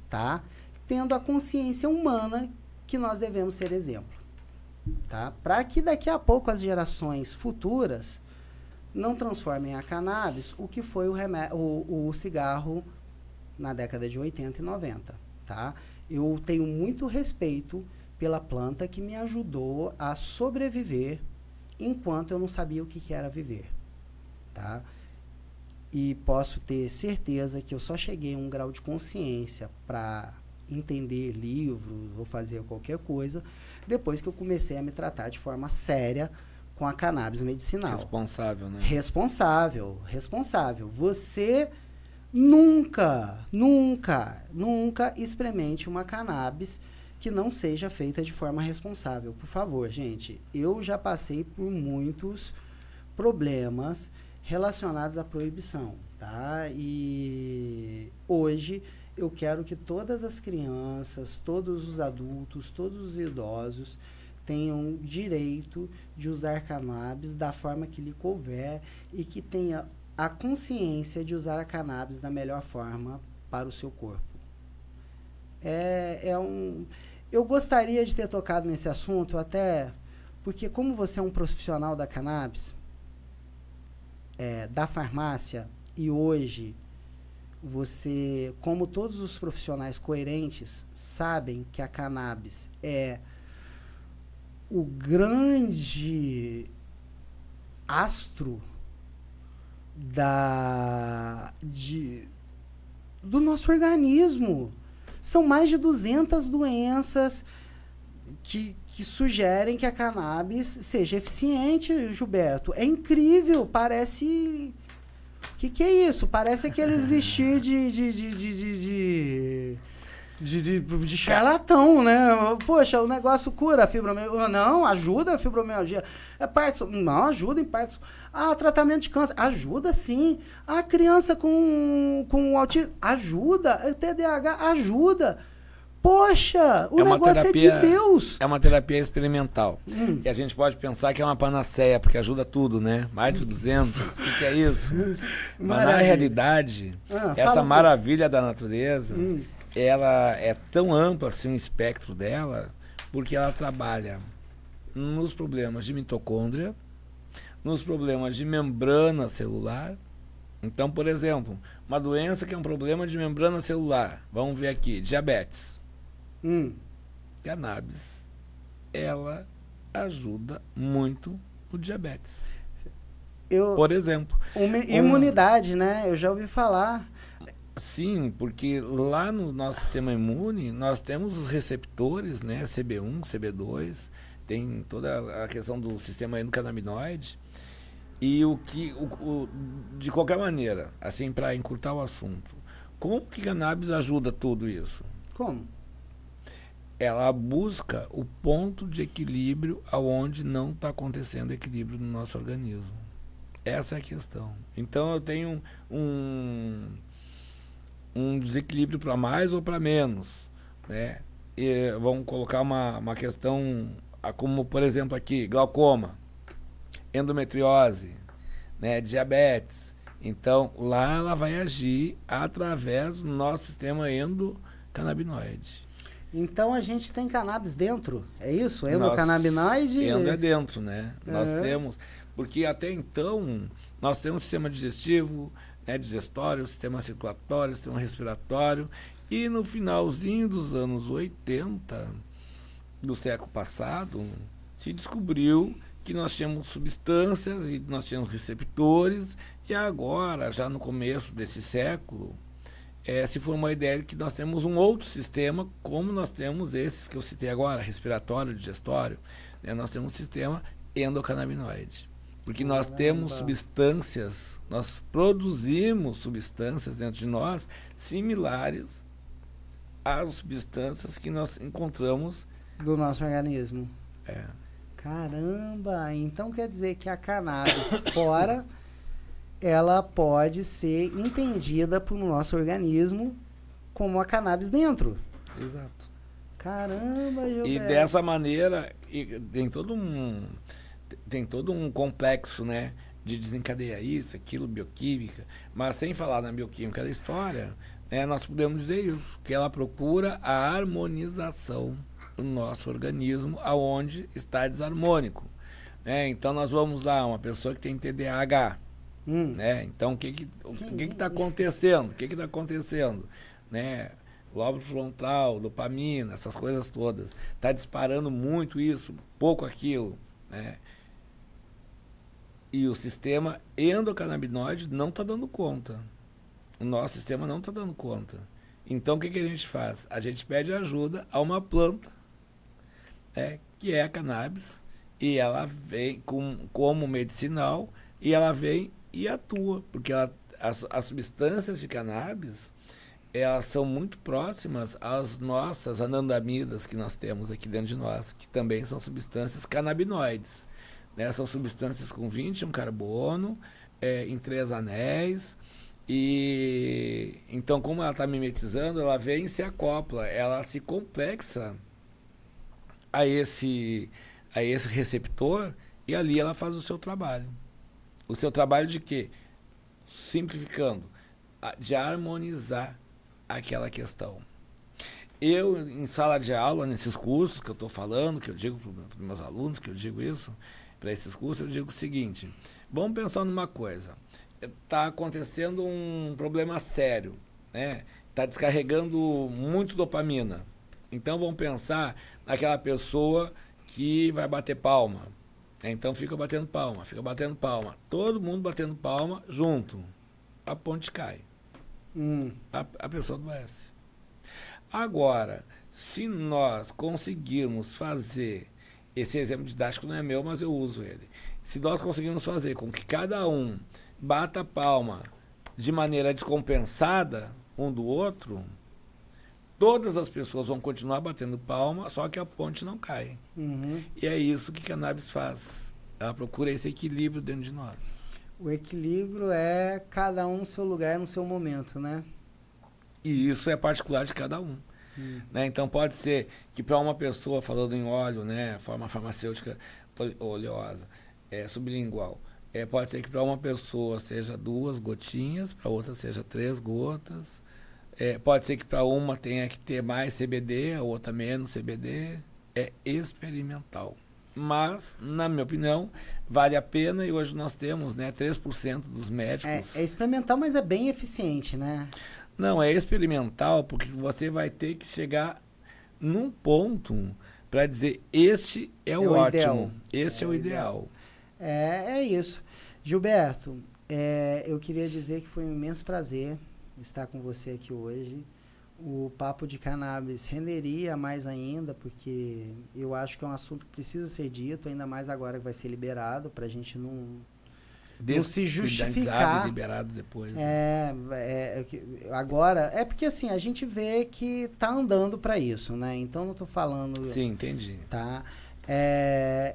tá? Tendo a consciência humana que nós devemos ser exemplo, tá? Para que daqui a pouco as gerações futuras não transformem a cannabis o que foi o cigarro na década de 80 e 90, tá? Eu tenho muito respeito pela planta que me ajudou a sobreviver enquanto eu não sabia o que era viver, tá? E posso ter certeza que eu só cheguei a um grau de consciência para entender livros ou fazer qualquer coisa depois que eu comecei a me tratar de forma séria com a cannabis medicinal. Responsável, né? Responsável. Você nunca experimente uma cannabis que não seja feita de forma responsável. Por favor, gente. Eu já passei por muitos problemas relacionados à proibição, tá? E hoje eu quero que todas as crianças, todos os adultos, todos os idosos tenham direito de usar cannabis da forma que lhe couber e que tenha a consciência de usar a cannabis da melhor forma para o seu corpo. Eu gostaria de ter tocado nesse assunto até porque como você é um profissional da cannabis, da farmácia, e hoje você, como todos os profissionais coerentes, sabem que a cannabis é o grande astro do nosso organismo. São mais de 200 doenças que sugerem que a cannabis seja eficiente, Gilberto. É incrível, parece... Que é isso? Parece aqueles lixir de charlatão, né? Poxa, o negócio cura a fibromialgia. Não, ajuda a fibromialgia. É Parkinson. Não, ajuda em Parkinson. Ah, tratamento de câncer. Ajuda sim. Ah, criança com autismo. Ajuda. TDAH. Ajuda. Poxa, o negócio terapia, é de Deus. É uma terapia experimental. E a gente pode pensar que é uma panaceia, porque ajuda tudo, né? Mais de 200. O que é isso? Mas na realidade, essa maravilha da natureza, ela é tão ampla assim, o espectro dela, porque ela trabalha nos problemas de mitocôndria, nos problemas de membrana celular. Então, por exemplo, uma doença que é um problema de membrana celular, vamos ver aqui, diabetes. Cannabis, ela ajuda muito no diabetes. Por exemplo. Imunidade, né? Eu já ouvi falar. Sim, porque lá no nosso sistema imune, nós temos os receptores, né? CB1, CB2, tem toda a questão do sistema endocannabinoide. E de qualquer maneira, assim, para encurtar o assunto, como que cannabis ajuda tudo isso? Como? Ela busca o ponto de equilíbrio aonde não está acontecendo equilíbrio no nosso organismo. Essa é a questão. Então eu tenho um desequilíbrio para mais ou para menos, né? E vamos colocar uma questão como, por exemplo, aqui, glaucoma, endometriose, né? Diabetes. Então lá ela vai agir através do nosso sistema endocannabinoide. Então a gente tem cannabis dentro, é isso? Endocannabinoide? Endo é dentro, né? Nós temos, porque até então nós temos sistema digestivo, né, digestório, sistema circulatório, sistema respiratório, e no finalzinho dos anos 80 do século passado se descobriu que nós tínhamos substâncias e nós tínhamos receptores, e agora, já no começo desse século, se formou a ideia de que nós temos um outro sistema, como nós temos esses que eu citei agora, respiratório, digestório, né? Nós temos um sistema endocannabinoide. Porque nós temos substâncias, nós produzimos substâncias dentro de nós similares às substâncias que nós encontramos do nosso organismo. É. Caramba! Então quer dizer que a cannabis fora... ela pode ser entendida por nosso organismo como a cannabis dentro. Exato. Caramba, Gilberto. E dessa maneira, tem todo um complexo, né, de desencadear isso, aquilo, bioquímica, mas sem falar na bioquímica da história, né, nós podemos dizer isso, que ela procura a harmonização do nosso organismo aonde está desarmônico. Né? Então nós vamos lá, uma pessoa que tem TDAH, né? Então o que está acontecendo? O que está acontecendo? Né? Lóbulo frontal, dopamina, essas coisas todas. Está disparando muito isso, pouco aquilo. Né? E o sistema endocannabinoide não está dando conta. O nosso sistema não está dando conta. Então o que a gente faz? A gente pede ajuda a uma planta, né, que é a cannabis, e ela vem como medicinal, e ela vem e atua, porque as substâncias de cannabis, elas são muito próximas às nossas anandamidas que nós temos aqui dentro de nós, que também são substâncias canabinoides. Né? São substâncias com 21 carbono, em 3 anéis, e então como ela está mimetizando, ela vem e se acopla, ela se complexa a esse receptor, e ali ela faz o seu trabalho. O seu trabalho de quê? Simplificando, de harmonizar aquela questão. Eu, em sala de aula, nesses cursos que eu estou falando, que eu digo para os meus alunos, que eu digo isso, para esses cursos, eu digo o seguinte: vamos pensar numa coisa. Está acontecendo um problema sério, né? Está descarregando muito dopamina. Então vamos pensar naquela pessoa que vai bater palma. Então fica batendo palma, fica batendo palma. Todo mundo batendo palma junto. A ponte cai. A pessoa adoece. Agora, se nós conseguirmos fazer, esse exemplo didático não é meu, mas eu uso ele. Se nós conseguirmos fazer com que cada um bata palma de maneira descompensada um do outro, todas as pessoas vão continuar batendo palma, só que a ponte não cai. E é isso que cannabis faz. Ela procura esse equilíbrio dentro de nós. O equilíbrio é cada um no seu lugar, no seu momento, né? E isso é particular de cada um. Né? Então pode ser que para uma pessoa, falando em óleo, né, forma farmacêutica oleosa, sublingual, pode ser que para uma pessoa seja 2 gotinhas, para outra seja 3 gotas. Pode ser que para uma tenha que ter mais CBD, a outra menos CBD. É experimental. Mas, na minha opinião, vale a pena, e hoje nós temos, né, 3% dos médicos... É experimental, mas é bem eficiente, né? Não, é experimental porque você vai ter que chegar num ponto para dizer este é o ótimo, ideal. Este é o ideal. É isso. Gilberto, eu queria dizer que foi um imenso prazer estar com você aqui hoje. O papo de cannabis renderia mais ainda, porque eu acho que é um assunto que precisa ser dito, ainda mais agora que vai ser liberado, para a gente não se justificar. Liberado depois. Agora, porque assim, a gente vê que tá andando para isso, né? Então não tô falando... Sim, entendi. Tá?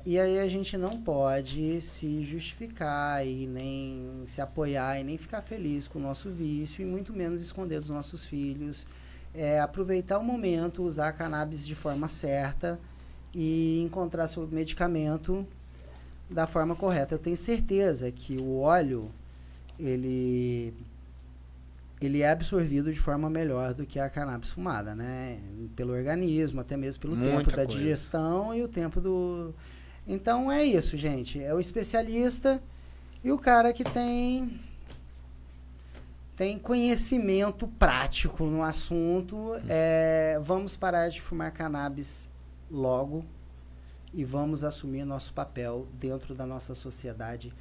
E aí a gente não pode se justificar e nem se apoiar e nem ficar feliz com o nosso vício e muito menos esconder dos nossos filhos. Aproveitar o momento, usar a cannabis de forma certa e encontrar seu medicamento da forma correta. Eu tenho certeza que o óleo ele é absorvido de forma melhor do que a cannabis fumada, né? Pelo organismo, até mesmo pelo tempo da digestão e o tempo do... Então é isso, gente. É o especialista e o cara que tem conhecimento prático no assunto. Vamos parar de fumar cannabis logo e vamos assumir nosso papel dentro da nossa sociedade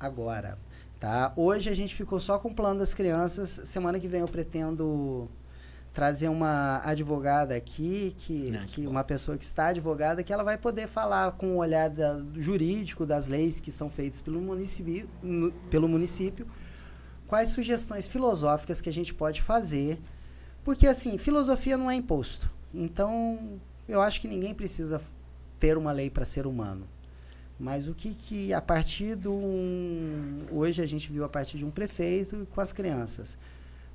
agora. Tá? Hoje a gente ficou só com o plano das crianças. Semana que vem eu pretendo trazer uma advogada aqui, uma pessoa que está advogada, que ela vai poder falar com o olhar jurídico das leis que são feitas pelo município, quais sugestões filosóficas que a gente pode fazer, porque assim, filosofia não é imposto. Então, eu acho que ninguém precisa ter uma lei para ser humano. Mas o que a partir hoje a gente viu a partir de um prefeito com as crianças,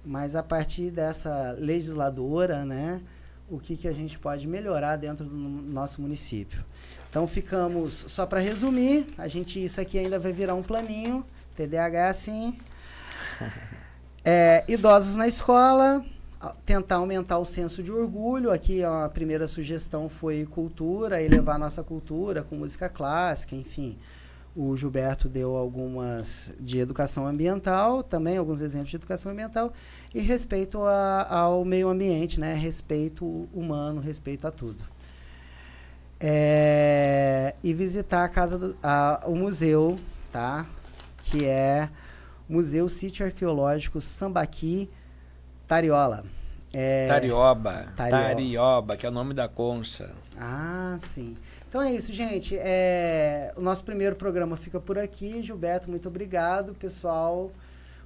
mas a partir dessa legisladora, né, o que a gente pode melhorar dentro do nosso município. Então ficamos, só para resumir, isso aqui ainda vai virar um planinho, TDAH assim, idosos na escola, tentar aumentar o senso de orgulho. Aqui a primeira sugestão foi cultura, e levar a nossa cultura com música clássica, enfim. O Gilberto deu algumas de educação ambiental, também alguns exemplos de educação ambiental, e respeito ao meio ambiente, né? Respeito humano, respeito a tudo. E visitar o museu, tá? Que é o Museu Sítio Arqueológico Sambaqui Tarioba, que é o nome da concha. Ah, sim. Então é isso, gente. O nosso primeiro programa fica por aqui. Gilberto, muito obrigado. Pessoal,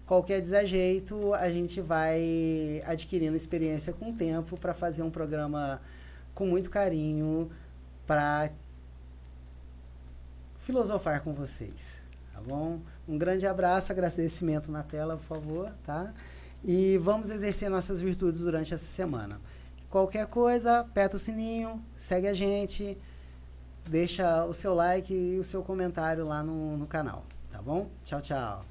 qualquer desajeito, a gente vai adquirindo experiência com o tempo para fazer um programa com muito carinho para filosofar com vocês. Tá bom? Um grande abraço, agradecimento na tela, por favor, tá? E vamos exercer nossas virtudes durante essa semana. Qualquer coisa, aperta o sininho, segue a gente, deixa o seu like e o seu comentário lá no canal, tá bom? Tchau, tchau.